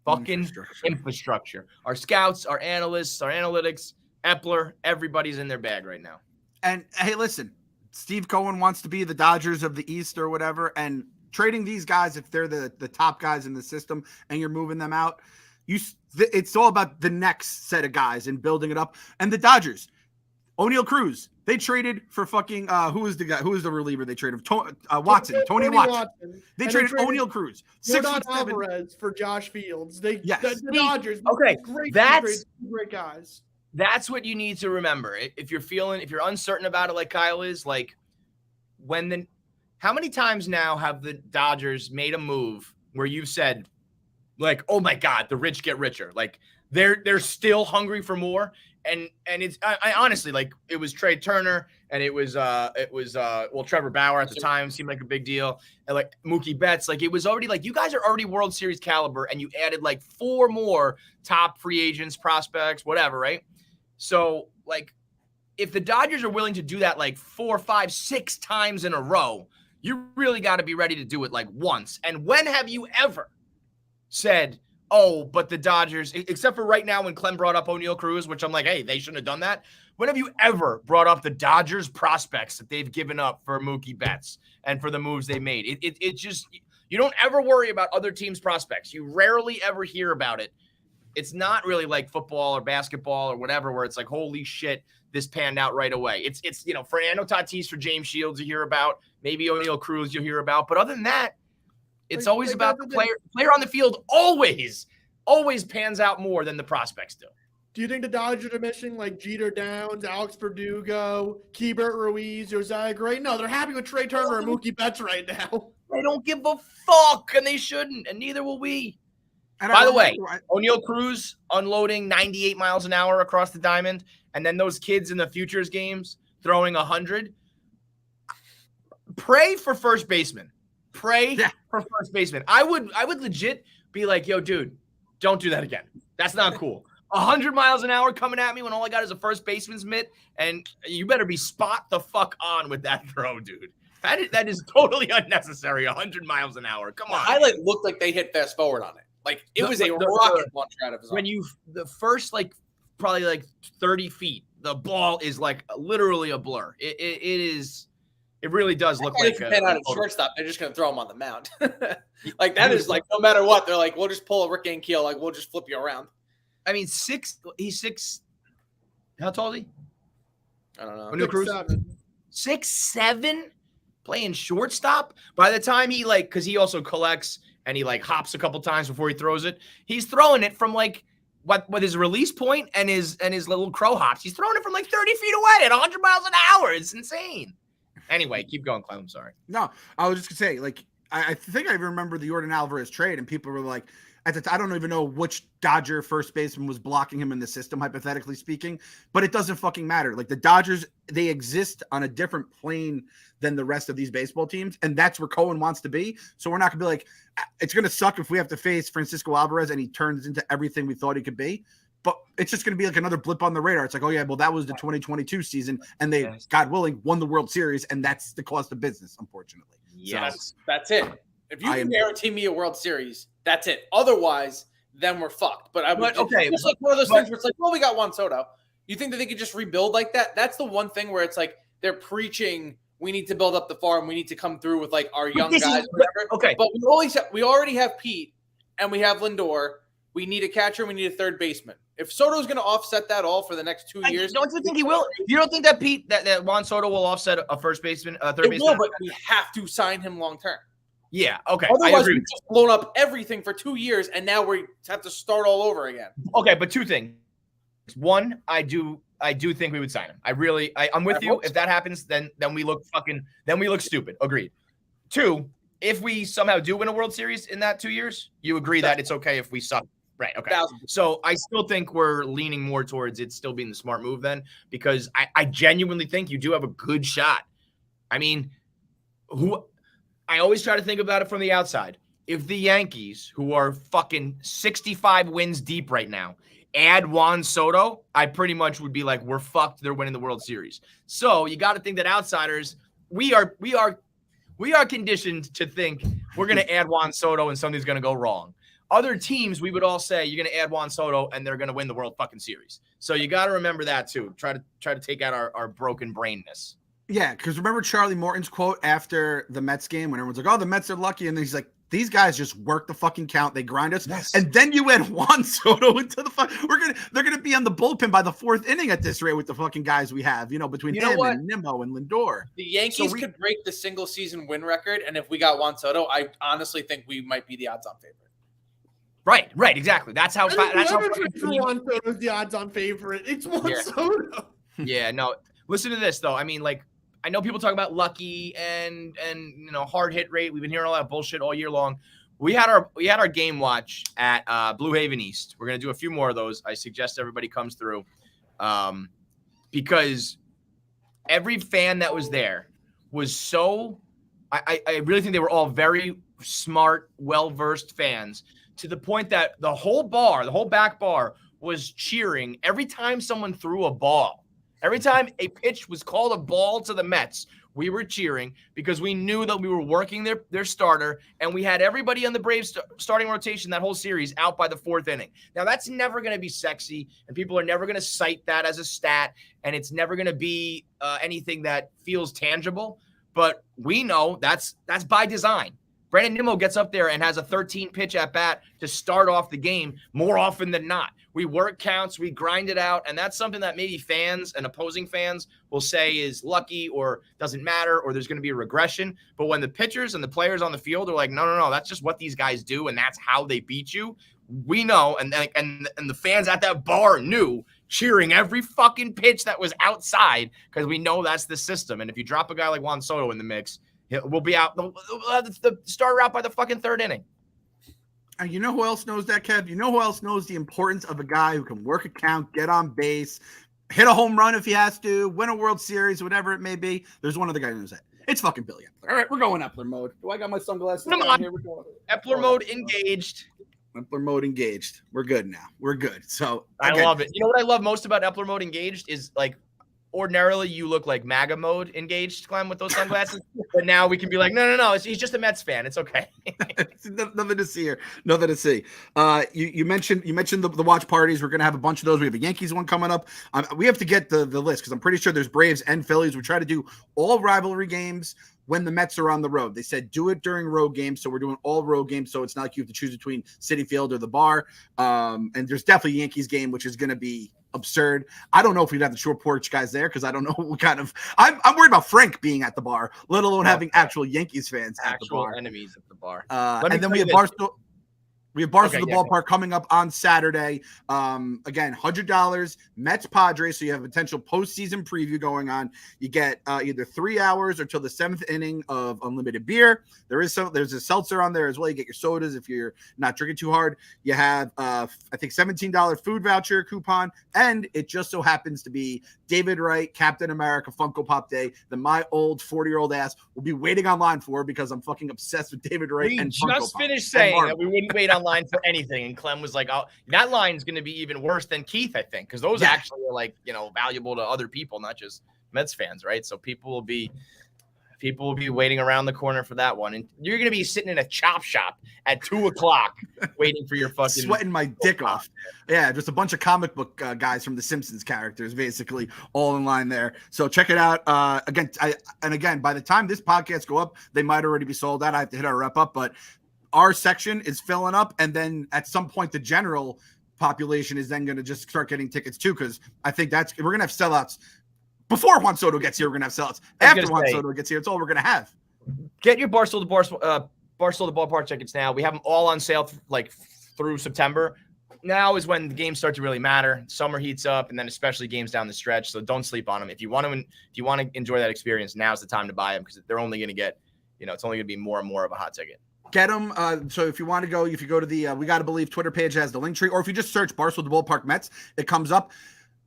Fucking infrastructure. Our scouts, our analysts, our analytics, Epler, everybody's in their bag right now. And hey, listen, Steve Cohen wants to be the Dodgers of the East or whatever, and trading these guys, if they're the top guys in the system and you're moving them out, it's all about the next set of guys and building it up. And the Dodgers, O'Neal Cruz, they traded for fucking who was the reliever they traded? Watson, Tony Watson. They traded O'Neal Cruz. Jordan Alvarez for Josh Fields. The Dodgers. Okay, great guys. That's what you need to remember. If you're uncertain about it, like Kyle is, like how many times now have the Dodgers made a move where you've said, like, oh my God, the rich get richer. Like they're still hungry for more. And it's I honestly, like, it was Trey Turner and it was Trevor Bauer at the time seemed like a big deal, and like Mookie Betts, like it was already like, you guys are already World Series caliber and you added like 4 more top free agents, prospects, whatever, right? So like if the Dodgers are willing to do that like 4, 5, 6 times in a row, you really got to be ready to do it like once. And when have you ever said, oh, but the Dodgers, except for right now when Clem brought up O'Neal Cruz, which I'm like, hey, they shouldn't have done that. When have you ever brought up the Dodgers prospects that they've given up for Mookie Betts and for the moves they made? It just, you don't ever worry about other teams' prospects. You rarely ever hear about it. It's not really like football or basketball or whatever, where it's like, holy shit, this panned out right away. It's Fernando Tatis for James Shields you hear about, maybe O'Neal Cruz you'll hear about. But other than that, it's always about the player on the field. Always pans out more than the prospects do. Do you think the Dodgers are missing like Jeter Downs, Alex Verdugo, Keibert Ruiz, Josiah Gray? No, they're happy with Trey Turner and Mookie Betts right now. They don't give a fuck, and they shouldn't, and neither will we. And by the way, O'Neal Cruz unloading 98 miles an hour across the diamond, and then those kids in the futures games throwing 100. Pray for first baseman. Pray for first baseman. I would legit be like, yo, dude, don't do that again. That's not cool. 100 miles an hour coming at me when all I got is a first baseman's mitt, and you better be spot the fuck on with that throw, dude. That is totally unnecessary. 100 miles an hour. Come on. The highlight looked like they hit fast forward on it. Like it was a rocket launcher out of his arm. The first probably 30 feet, the ball is like literally a blur. It really does look like a out of shortstop. They're just going to throw him on the mound. Like that is like, no matter what, they're like, we'll just pull a Rick Ankiel. Like we'll just flip you around. I mean, he's 6. How tall is he? I don't know. 6'7", playing shortstop. By the time he because he also collects and he hops a couple times before he throws it. He's throwing it from with his release point and his little crow hops. He's throwing it from 30 feet away at 100 miles an hour. It's insane. Anyway, keep going, Clem. I'm sorry. No, I was just gonna say, I think I remember the Jordan Alvarez trade, and people were like, I don't even know which Dodger first baseman was blocking him in the system, hypothetically speaking, but it doesn't fucking matter. Like the Dodgers, they exist on a different plane than the rest of these baseball teams, and that's where Cohen wants to be. So we're not gonna be like, it's gonna suck if we have to face Francisco Alvarez and he turns into everything we thought he could be. But it's just going to be like another blip on the radar. It's like, oh, yeah, well, that was the 2022 season, and they, God willing, won the World Series, and that's the cost of business, unfortunately. Yes. So, that's it. If you can guarantee me a World Series, that's it. Otherwise, then we're fucked. But I would it's like one of those things where it's like, well, we got Juan Soto. You think that they could just rebuild like that? That's the one thing where it's like they're preaching, we need to build up the farm. We need to come through with like our young guys. Whatever. But we already have Pete, and we have Lindor. We need a catcher. We need a third baseman. If Soto's going to offset that all for the next 2 years, don't you think he will? You don't think that that Juan Soto will offset a first baseman, a third baseman? Will, but we have to sign him long term. Yeah. Okay. Otherwise, we've just blown up everything for 2 years, and now we have to start all over again. Okay, but two things. One, I do think we would sign him. I'm with you. If that happens, then we look stupid. Agreed. Two, if we somehow do win a World Series in that 2 years, you agree that it's okay if we suck. Right. Okay. So I still think we're leaning more towards it still being the smart move then, because I genuinely think you do have a good shot. I mean, I always try to think about it from the outside. If the Yankees, who are fucking 65 wins deep right now, add Juan Soto, I pretty much would be like, we're fucked. They're winning the World Series. So you got to think that outsiders, we are conditioned to think we're going to add Juan Soto and something's going to go wrong. Other teams, we would all say you're going to add Juan Soto and they're going to win the World fucking Series. So you got to remember that too. Try to take out our broken brainness. Yeah, because remember Charlie Morton's quote after the Mets game when everyone's like, "Oh, the Mets are lucky," and then he's like, "These guys just work the fucking count. They grind us." Yes. And then you add Juan Soto into the they're gonna be on the bullpen by the fourth inning at this rate with the fucking guys we have. Between him and Nimmo and Lindor. The Yankees could break the single season win record, and if we got Juan Soto, I honestly think we might be the odds-on favorite. Right, exactly. That's how. Juan Soto is the odds-on favorite. It's Juan Soto. Yeah, no. Listen to this though. I mean, like, I know people talk about lucky and hard hit rate. We've been hearing all that bullshit all year long. We had our game watch at Blue Haven East. We're gonna do a few more of those. I suggest everybody comes through, because every fan that was there was so. I really think they were all very smart, well-versed fans, to the point that the whole back bar was cheering every time someone threw a ball. Every time a pitch was called a ball to the Mets, we were cheering because we knew that we were working their starter, and we had everybody on the Braves starting rotation that whole series out by the fourth inning. Now, that's never going to be sexy, and people are never going to cite that as a stat, and it's never going to be anything that feels tangible, but we know that's by design. Brandon Nimmo gets up there and has a 13-pitch at-bat to start off the game more often than not. We work counts, we grind it out, and that's something that maybe fans and opposing fans will say is lucky or doesn't matter or there's going to be a regression. But when the pitchers and the players on the field are like, no, that's just what these guys do, and that's how they beat you, we know, and the fans at that bar knew, cheering every fucking pitch that was outside because we know that's the system. And if you drop a guy like Juan Soto in the mix, we'll be out. The starter out by the fucking third inning. And you know who else knows that, Kev? You know who else knows the importance of a guy who can work a count, get on base, hit a home run if he has to, win a World Series, whatever it may be? There's one other guy who knows that. It's fucking Billy Epler. All right, we're going Epler mode. Do I got my sunglasses on here? We're going. Epler mode engaged. Epler mode engaged. We're good now. We're good. So I love it. You know what I love most about Epler mode engaged is, like, ordinarily you look like MAGA mode engaged, Clem, with those sunglasses. But now we can be like, no, he's just a Mets fan. It's okay. Nothing to see here. Nothing to see. You mentioned the watch parties. We're gonna have a bunch of those. We have a Yankees one coming up. We have to get the list because I'm pretty sure there's Braves and Phillies. We try to do all rivalry games when the Mets are on the road. They said do it during road games, so we're doing all road games. So it's not like you have to choose between Citi Field or the Bar. And there's definitely a Yankees game, which is gonna be absurd. I don't know if we'd have the short porch guys there because I don't know what kind of. I'm worried about Frank being at the bar, let alone having actual Yankees fans at the bar. Enemies at the bar. And then we have Barstool. We have Barstool the Ballpark coming up on Saturday. Again, $100 Mets Padres. So you have a potential postseason preview going on. You get either 3 hours or till the 7th inning of unlimited beer. There's a seltzer on there as well. You get your sodas if you're not drinking too hard. You have I think $17 food voucher coupon, and it just so happens to be David Wright Captain America Funko Pop Day that my old 40-year-old ass will be waiting online for because I'm fucking obsessed with David Wright we and just Funko finished Pop. saying that we wouldn't wait online for anything, and Clem was like, "Oh, that line's going to be even worse than Keith, I think, because those actually are like valuable to other people, not just Mets fans, right? So people will be waiting around the corner for that one, and you're going to be sitting in a chop shop at 2:00 waiting for your fucking sweating my dick off. Yeah, just a bunch of comic book guys from the Simpsons characters, basically all in line there. So check it out. Again, by the time this podcast go up, they might already be sold out. I have to hit our rep up, but our section is filling up, and then at some point the general population is then going to just start getting tickets too, because I think we're going to have sellouts. Before Juan Soto gets here, we're going to have sellouts. After Juan Soto gets here, it's all we're going to have. Get your Barstool the Ballpark tickets now. We have them all on sale through September. Now is when the games start to really matter. Summer heats up, and then especially games down the stretch. So don't sleep on them. If you want to enjoy that experience, now's the time to buy them, because they're only going to get, it's only going to be more and more of a hot ticket. Get them. So if you want to go, if you go to the We Gotta Believe Twitter page, has the link tree, or if you just search Barstool the Ballpark Mets, it comes up.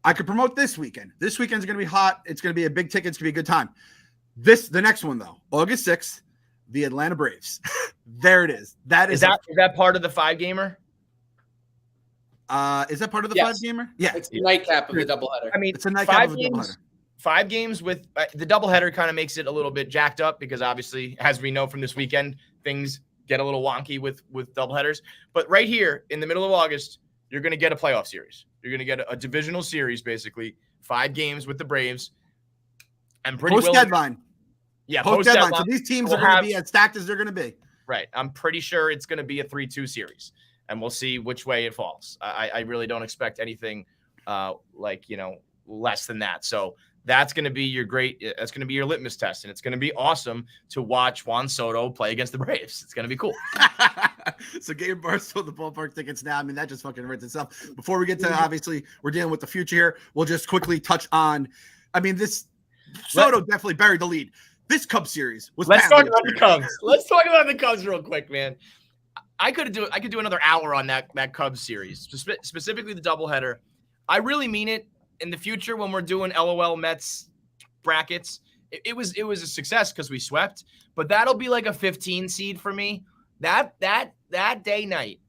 I could promote this weekend. This weekend's going to be hot. It's going to be a big ticket. It's going to be a good time. The next one though, August 6th, the Atlanta Braves. There it is. Is that part of the 5-gamer? Is that part of the 5-gamer? Yeah, it's the nightcap of the doubleheader. I mean, it's a nightcap of the doubleheader. 5 games with the doubleheader kind of makes it a little bit jacked up, because obviously, as we know from this weekend, things get a little wonky with doubleheaders. But right here in the middle of August, you're going to get a playoff series. You're going to get a divisional series, basically 5 games with the Braves. And post deadline. Yeah, post deadline. So these teams are going to be as stacked as they're going to be. Right. I'm pretty sure it's going to be a 3-2 series, and we'll see which way it falls. I really don't expect anything less than that. So that's going to be that's going to be your litmus test, and it's going to be awesome to watch Juan Soto play against the Braves. It's going to be cool. So get your Barstool the Ballpark tickets now. I mean, that just fucking writes itself. Before we get to, obviously, we're dealing with the future here, we'll just quickly touch on, Soto definitely buried the lead. This Cubs series was. Let's talk about the Cubs. Let's talk about the Cubs real quick, man. I could do another hour on that Cubs series, specifically the doubleheader. I really mean it. In the future, when we're doing LOL Mets brackets, it was a success because we swept, but that'll be like a 15 seed for me. That day night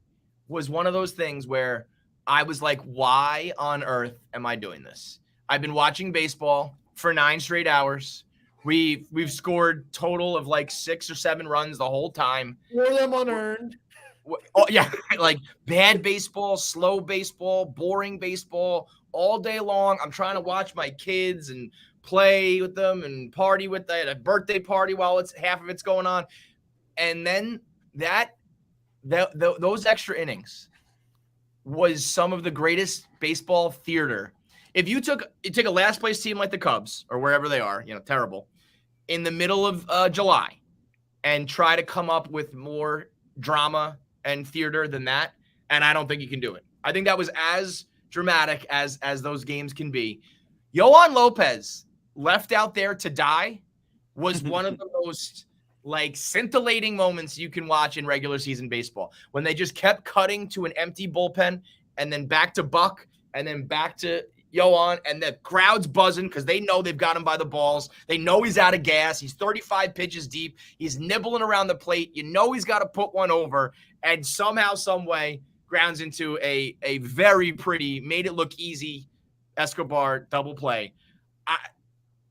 was one of those things where I was like, why on earth am I doing this? I've been watching baseball for 9 straight hours. We've scored total of like 6 or 7 runs the whole time. 4 of them unearned. Oh yeah, like bad baseball, slow baseball, boring baseball all day long. I'm trying to watch my kids and play with them and party with them, a birthday party while half of it's going on. And then those extra innings was some of the greatest baseball theater. If you take a last place team like the Cubs or wherever they are, terrible, in the middle of July, and try to come up with more drama and theater than that, and I don't think you can do it. I think that was as dramatic as those games can be. Yohan Lopez left out there to die was one of the most scintillating moments you can watch in regular season baseball, when they just kept cutting to an empty bullpen and then back to Buck and then back to Yohan, and the crowd's buzzing because they know they've got him by the balls. They know he's out of gas. He's 35 pitches deep. He's nibbling around the plate. He's got to put one over, and somehow, some way, grounds into a very pretty, made it look easy Escobar double play.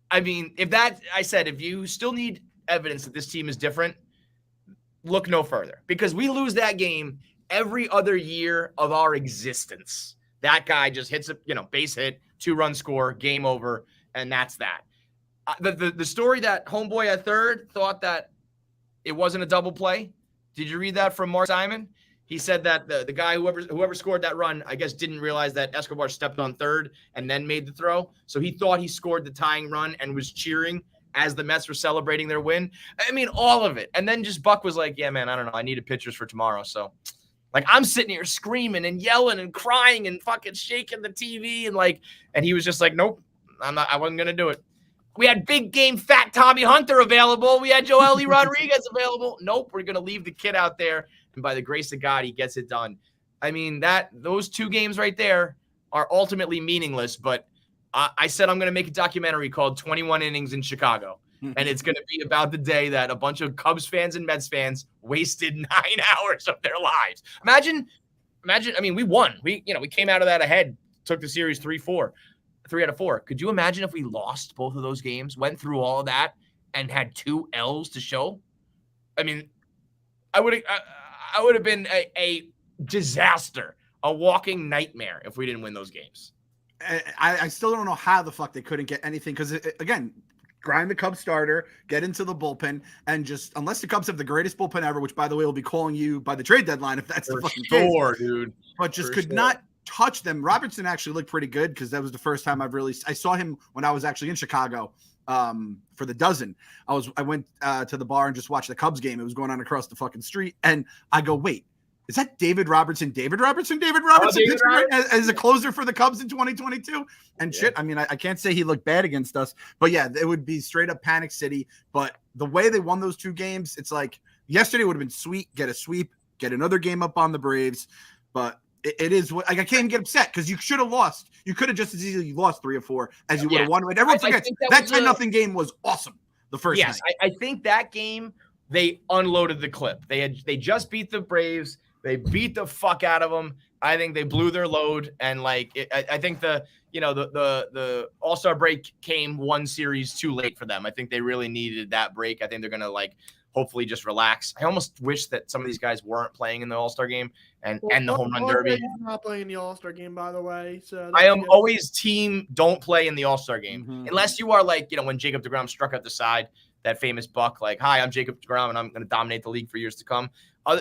I mean, if you still need evidence that this team is different, look no further, because we lose that game every other year of our existence. That guy just hits a base hit, 2-run score, game over, and that's that. The story that homeboy at third thought that it wasn't a double play. Did you read that from Mark Simon? He said that the guy, whoever scored that run, I guess didn't realize that Escobar stepped on third and then made the throw. So he thought he scored the tying run and was cheering as the Mets were celebrating their win. I mean, all of it. And then just Buck was like, yeah, man, I don't know. I needed pitchers for tomorrow. So Like, I'm sitting here screaming and yelling and crying and fucking shaking the TV and he was just like, nope, I wasn't going to do it. We had big game fat Tommy Hunter available. We had Joely Rodriguez available. Nope, we're going to leave the kid out there. And by the grace of God, he gets it done. I mean, those 2 games right there are ultimately meaningless, but I said I'm going to make a documentary called 21 Innings in Chicago. And it's going to be about the day that a bunch of Cubs fans and Mets fans wasted 9 hours of their lives. Imagine, I mean, we won. We came out of that ahead, took the series 3-4, 3 out of 4. Could you imagine if we lost both of those games, went through all of that, and had 2 L's to show? I mean, I would have been a disaster, a walking nightmare if we didn't win those games. I still don't know how the fuck they couldn't get anything because, again, grind the Cubs starter, get into the bullpen, and just, unless the Cubs have the greatest bullpen ever, which, by the way, will be calling you by the trade deadline if that's the fucking case. Dude. But just could not touch them. Robertson actually looked pretty good because that was the first time I saw him when I was actually in Chicago for the dozen. I went to the bar and just watched the Cubs game. It was going on across the fucking street. And I go, wait, is that David Robertson as a closer for the Cubs in 2022? And shit, I mean, I can't say he looked bad against us, but yeah, it would be straight up panic city. But the way they won those 2 games, it's like yesterday would have been sweet, get a sweep, get another game up on the Braves. But it is what, like, I can't get upset because you should have lost. You could have just as easily lost 3 or 4 as you would have won. And everyone forgets that 10-0 game was awesome the first night. I think that game they unloaded the clip. They just beat the Braves. They beat the fuck out of them. I think they blew their load, and I think the All-Star break came 1 series too late for them. I think they really needed that break. I think they're gonna hopefully just relax. I almost wish that some of these guys weren't playing in the All-Star game and the home run derby. Not playing in the All-Star game, by the way. So I am always team don't play in the All-Star game unless you are when Jacob deGrom struck out the side, that famous buck, hi, I'm Jacob deGrom and I'm going to dominate the league for years to come.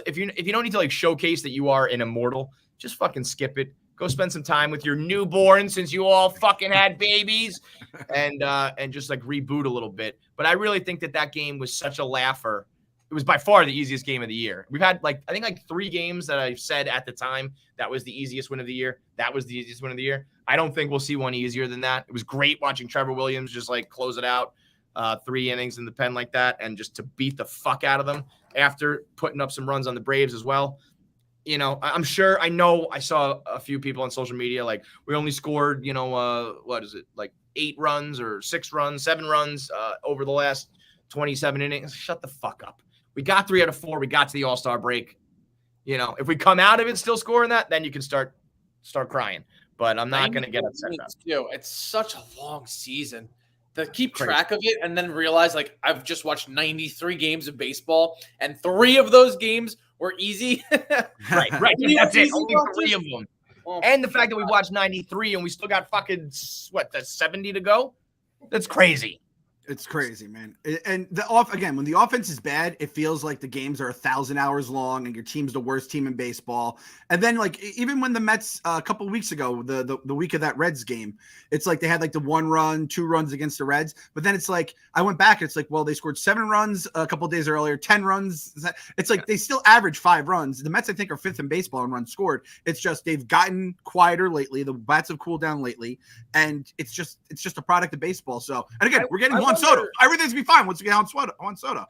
If you don't need to showcase that you are an immortal, just fucking skip it. Go spend some time with your newborn since you all fucking had babies, and just reboot a little bit. But I really think that game was such a laugher. It was by far the easiest game of the year. We've had I think 3 games that I've said at the time that was the easiest win of the year. That was the easiest win of the year. I don't think we'll see one easier than that. It was great watching Trevor Williams just close it out. 3 innings in the pen like that, and just to beat the fuck out of them after putting up some runs on the Braves as well. I know I saw a few people on social media we only scored, what is it, 8 runs or 6 runs, 7 runs over the last 27 innings. Shut the fuck up. We got 3 out of 4. We got to the All-Star break. If we come out of it still scoring that, then you can start crying. But I'm not going to get upset about it. It's such a long season. To keep track of it and then realize I've just watched 93 games of baseball and 3 of those games were easy. right. That's it. Only 3 of them. And the fact that we watched 93 and we still got fucking 70 to go. That's crazy. It's crazy, man. And when the offense is bad, it feels like the games are 1,000 hours long and your team's the worst team in baseball. And then even when the Mets a couple of weeks ago, the week of that Reds game, it's they had the 1 run, 2 runs against the Reds. But then it's I went back. It's well, they scored 7 runs a couple of days earlier, 10 runs. It's they still average 5 runs. The Mets, I think, are 5th in baseball in runs scored. It's just they've gotten quieter lately. The bats have cooled down lately, and it's just a product of baseball. So, and again, we're getting Juan Soto. Everything's gonna be fine once we get Juan Soto.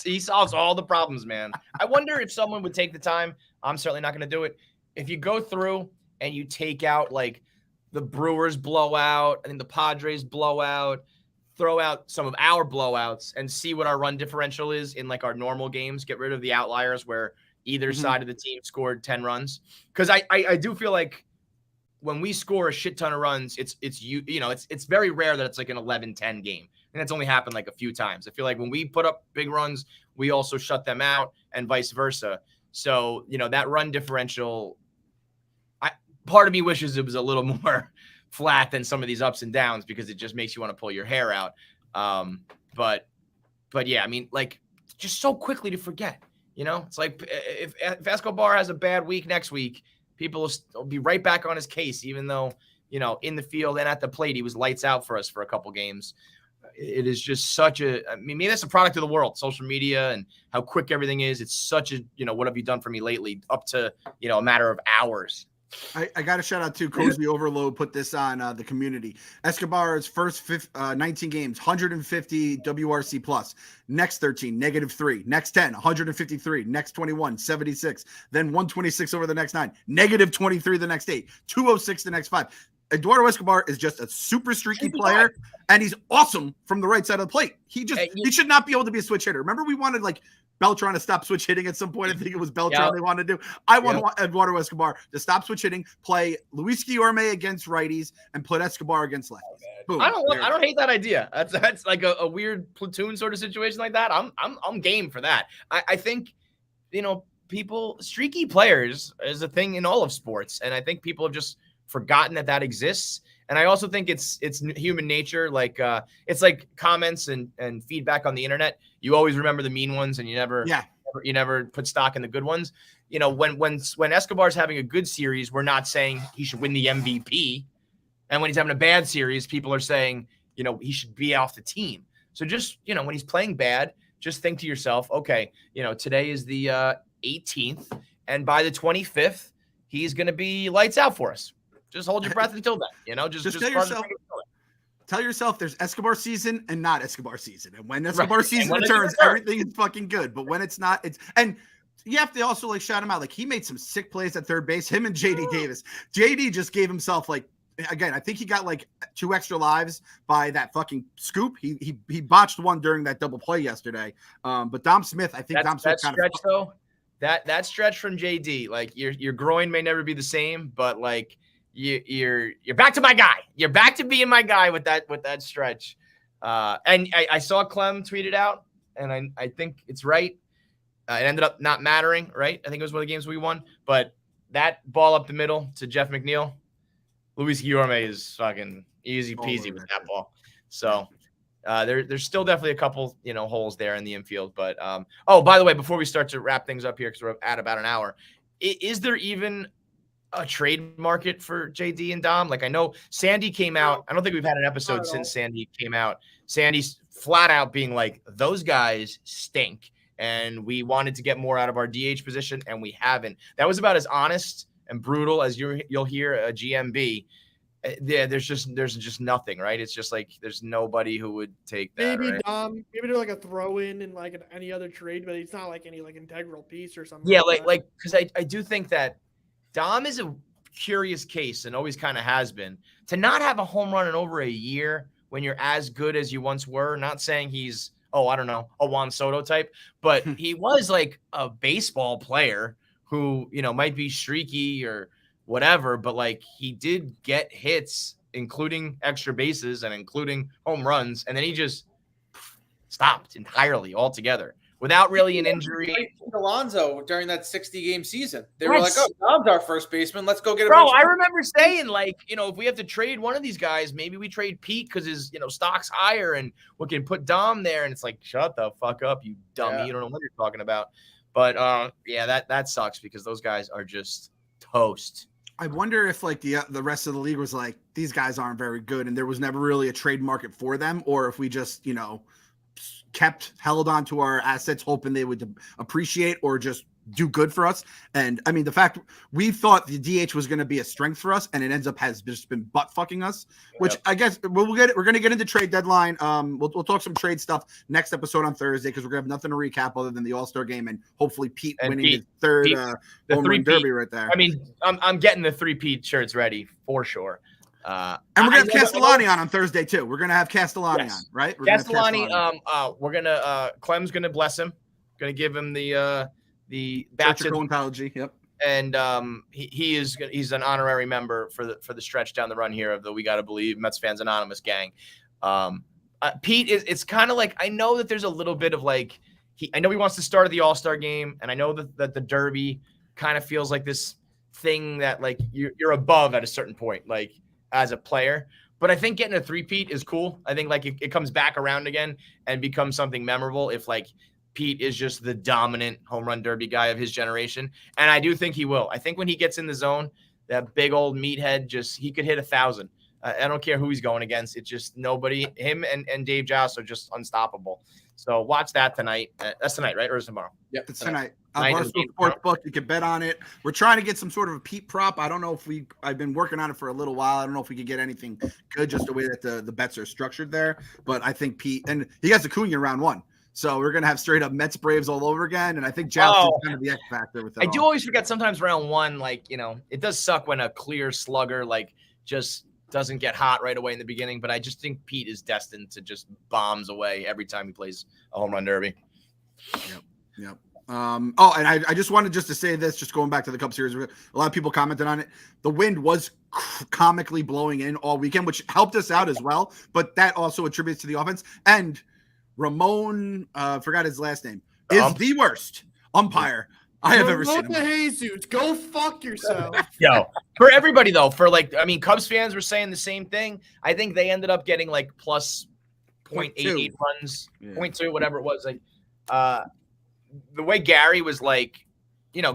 He solves all the problems, man. I wonder if someone would take the time. I'm certainly not going to do it. If you go through and you take out the Brewers blowout, I think the Padres blowout, throw out some of our blowouts and see what our run differential is in our normal games. Get rid of the outliers where either side of the team scored 10 runs. Because I do feel when we score a shit ton of runs, it's very rare that it's an 11-10 game. And that's only happened a few times. I feel when we put up big runs, we also shut them out and vice versa. So, that run differential, part of me wishes it was a little more flat than some of these ups and downs because it just makes you want to pull your hair out. But yeah, I mean, just so quickly to forget, it's if Escobar has a bad week next week, people will be right back on his case, even though, in the field and at the plate, he was lights out for us for a couple games. it is just such a, I mean, maybe that's a product of the world, social media and how quick everything is. It's such a, what have you done for me lately? Up to, a matter of hours. I got to shout out to Cozy Overload, put this on the community. Escobar's first 19 games, 150 WRC plus. Next 13, -3. Next 10, 153. Next 21, 76. Then 126 over the next 9. -23 the next 8. 206 the next 5. Eduardo Escobar is just a super streaky player, and he's awesome from the right side of the plate. He should not be able to be a switch hitter. Remember, we wanted Beltran to stop switch hitting at some point. I think it was Beltran they wanted to do. I want Eduardo Escobar to stop switch hitting, play Luis Guillorme against righties, and put Escobar against lefties. Boom. I don't hate that idea. That's like a weird platoon sort of situation like that. I'm game for that. I think, streaky players is a thing in all of sports, and I think people have just forgotten that exists. And I also think it's human nature. It's like comments and feedback on the internet. You always remember the mean ones, and you never put stock in the good ones. When Escobar's having a good series, we're not saying he should win the MVP. And when he's having a bad series, people are saying, he should be off the team. So just, when he's playing bad, just think to yourself, okay, today is the 18th, and by the 25th, he's going to be lights out for us. Just hold your breath until then, just tell yourself there's Escobar season and not Escobar season. And when Escobar season returns, everything is fucking good. But when it's not, and you have to also shout him out. He made some sick plays at third base, him and JD Davis. JD just gave himself again, I think he got 2 extra lives by that fucking scoop. He botched one during that double play yesterday. But Dom Smith, I think Dom Smith kind of though. That stretch from JD, your groin may never be the same, but you're back to my guy. You're back to being my guy with that stretch. And I saw Clem tweet it out, and I think it's right. It ended up not mattering, right? I think it was one of the games we won. But that ball up the middle to Jeff McNeil, Luis Guillorme is fucking easy peasy with that ball. So there's still definitely a couple holes there in the infield. But by the way, before we start to wrap things up here, because we're at about an hour, is there even a trade market for JD and Dom? I know Sandy came out. I don't think we've had an episode since Sandy came out. Sandy's flat out being those guys stink, and we wanted to get more out of our DH position, and we haven't. That was about as honest and brutal as you'll hear a GMB. Yeah, there's just nothing, right? It's just there's nobody who would take that. Maybe right? Dom, maybe do a throw-in in any other trade, but it's not any integral piece or something. Yeah, because I do think that Dom is a curious case and always kind of has been. To not have a home run in over a year when you're as good as you once were, not saying he's, I don't know, a Juan Soto type, but he was a baseball player who, might be streaky or whatever, but he did get hits, including extra bases and including home runs, and then he just stopped entirely altogether. Without really an injury. Alonso during that 60-game season. They were Dom's our first baseman. Let's go get a Bro, I remember saying, if we have to trade one of these guys, maybe we trade Pete because his, stock's higher and we can put Dom there. And it's shut the fuck up, you dummy. Yeah. You don't know what you're talking about. But, that sucks because those guys are just toast. I wonder if the rest of the league was these guys aren't very good and there was never really a trade market for them, or if we just, held on to our assets hoping they would appreciate or just do good for us. And I mean, the fact we thought the DH was going to be a strength for us and it ends up has just been butt fucking us, which I guess we're going to get into trade deadline. We'll talk some trade stuff next episode on Thursday because we're going to have nothing to recap other than the All-Star game and hopefully Pete winning his third home run derby right there. I mean, I'm getting the 3-Pete shirts ready for sure. And we're gonna have Castellani on Thursday too. We're gonna have Castellani on, right? Castellani. Clem's gonna bless him. Gonna give him the baptism. Apology. Yep. And he's an honorary member for the stretch down the run here of the We Gotta Believe Mets Fans Anonymous gang. Pete it's kind of I know that there's a little bit of I know he wants to start at the All-Star game, and I know that the Derby kind of feels like this thing that you're above at a certain point, as a player. But I think getting a 3-peat is cool. I think it comes back around again and becomes something memorable if Pete is just the dominant home run derby guy of his generation. And I do think he will. I think when he gets in the zone, that big old meathead he could hit 1,000. I don't care who he's going against. It's just nobody. Him and Dave Joust are just unstoppable. So watch that tonight. That's tonight, right? Or is it tomorrow? Yep, it's tonight. Tonight Barstool Sportsbook. You can bet on it. We're trying to get some sort of a Pete prop. I don't know if I've been working on it for a little while. I don't know if we could get anything good, just the way that the bets are structured there. But I think Pete, and he has Acuna round 1. So we're going to have straight up Mets Braves all over again. And I think Joust is kind of the X factor with that. I do always forget sometimes round 1, like, it does suck when a clear slugger, like, just doesn't get hot right away in the beginning, but I just think Pete is destined to just bombs away every time he plays a home run derby. Yep. And I just wanted to say this, just going back to the Cubs series. A lot of people commented on it. The wind was comically blowing in all weekend, which helped us out as well, but that also attributes to the offense. And Ramon, forgot his last name, is the worst umpire I have ever seen. Jesus, go fuck yourself. Yo, for everybody though, Cubs fans were saying the same thing. I think they ended up getting like plus 0.88 runs, 0.2, whatever it was. Like, the way Gary was like,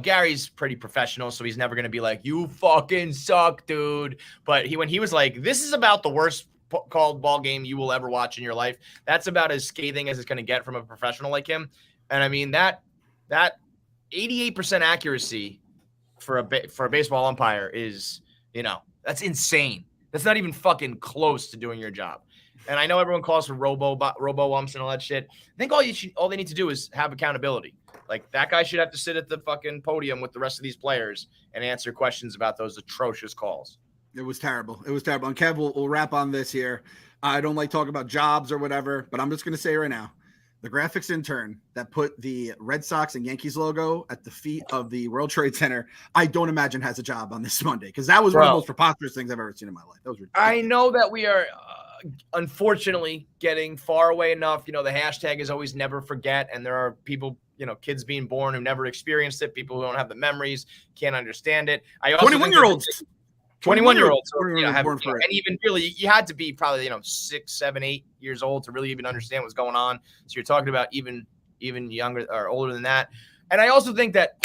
Gary's pretty professional, so he's never gonna be like, "You fucking suck, dude." But when he was like, "This is about the worst called ball game you will ever watch in your life," that's about as scathing as it's gonna get from a professional like him. And I mean that 88% accuracy for a baseball umpire is, that's insane. That's not even fucking close to doing your job. And I know everyone calls for robo umps and all that shit. I think all they need to do is have accountability. Like, that guy should have to sit at the fucking podium with the rest of these players and answer questions about those atrocious calls. It was terrible. And Kev, we'll wrap on this here. I don't like talking about jobs or whatever, but I'm just going to say right now, the graphics intern that put the Red Sox and Yankees logo at the feet of the World Trade Center, I don't imagine has a job on this Monday, because that was one of the most preposterous things I've ever seen in my life. That was ridiculous. I know that we are unfortunately getting far away enough. The hashtag is always never forget, and there are people, kids being born who never experienced it, people who don't have the memories, can't understand it. I also 21-year-olds. 21-year-olds. And even really, you had to be probably, 6, 7, 8 years old to really even understand what's going on. So you're talking about even younger or older than that. And I also think that,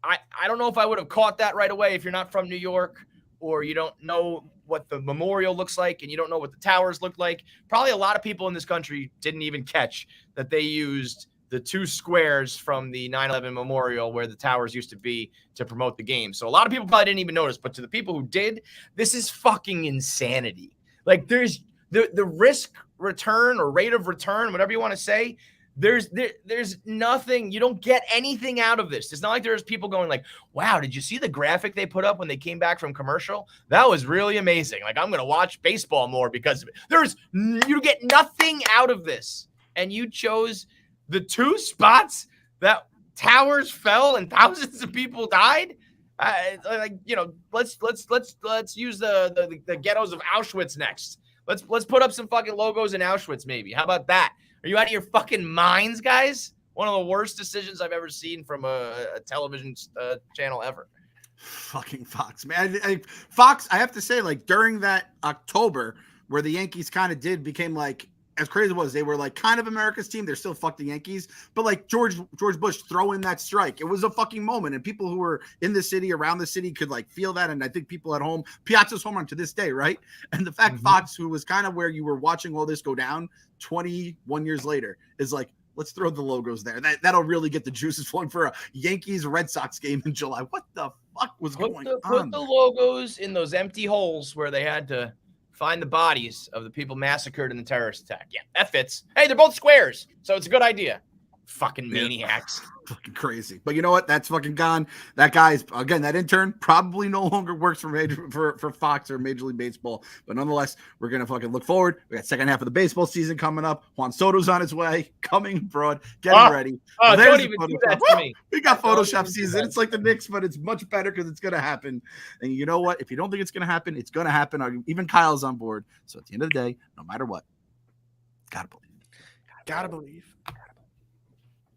I don't know if I would have caught that right away if you're not from New York, or you don't know what the memorial looks like and you don't know what the towers look like. Probably a lot of people in this country didn't even catch that they used the 2 squares from the 9/11 memorial where the towers used to be to promote the game. So a lot of people probably didn't even notice, but to the people who did, this is fucking insanity. Like, there's the risk return or rate of return, whatever you want to say. There's nothing. You don't get anything out of this. It's not like there's people going like, "Wow, did you see the graphic they put up when they came back from commercial? That was really amazing. Like, I'm going to watch baseball more because of it." You get nothing out of this. And you chose the 2 spots that towers fell and thousands of people died. Let's use the ghettos of Auschwitz next. Let's put up some fucking logos in Auschwitz, maybe. How about that? Are you out of your fucking minds, guys? One of the worst decisions I've ever seen from a television channel ever. Fucking Fox, man. Fox, I have to say, like, during that October where the Yankees kind of became like, as crazy as it was, they were like kind of America's team. They're still fuck the Yankees, but like George Bush throwing that strike, it was a fucking moment, and people who were in the city, around the city, could like feel that. And I think people at home, Piazza's home run to this day, right? And the fact Fox, who was kind of where you were watching all this go down 21 years later, is like, let's throw the logos there. That'll really get the juices flowing for a Yankees Red Sox game in July. What the fuck was going on? Put the logos in those empty holes where they had to find the bodies of the people massacred in the terrorist attack. Yeah, that fits. Hey, they're both squares, so it's a good idea. Fucking maniacs. Fucking crazy. But you know what? That's fucking gone. That guy's, again, that intern probably no longer works for Fox or Major League Baseball. But nonetheless, we're going to fucking look forward. We got second half of the baseball season coming up. Juan Soto's on his way, coming abroad, getting ready. Don't even do that to me. We got Photoshop season. It's like the Knicks, but it's much better because it's going to happen. And you know what? If you don't think it's going to happen, it's going to happen. Even Kyle's on board. So at the end of the day, no matter what, gotta believe. Gotta believe.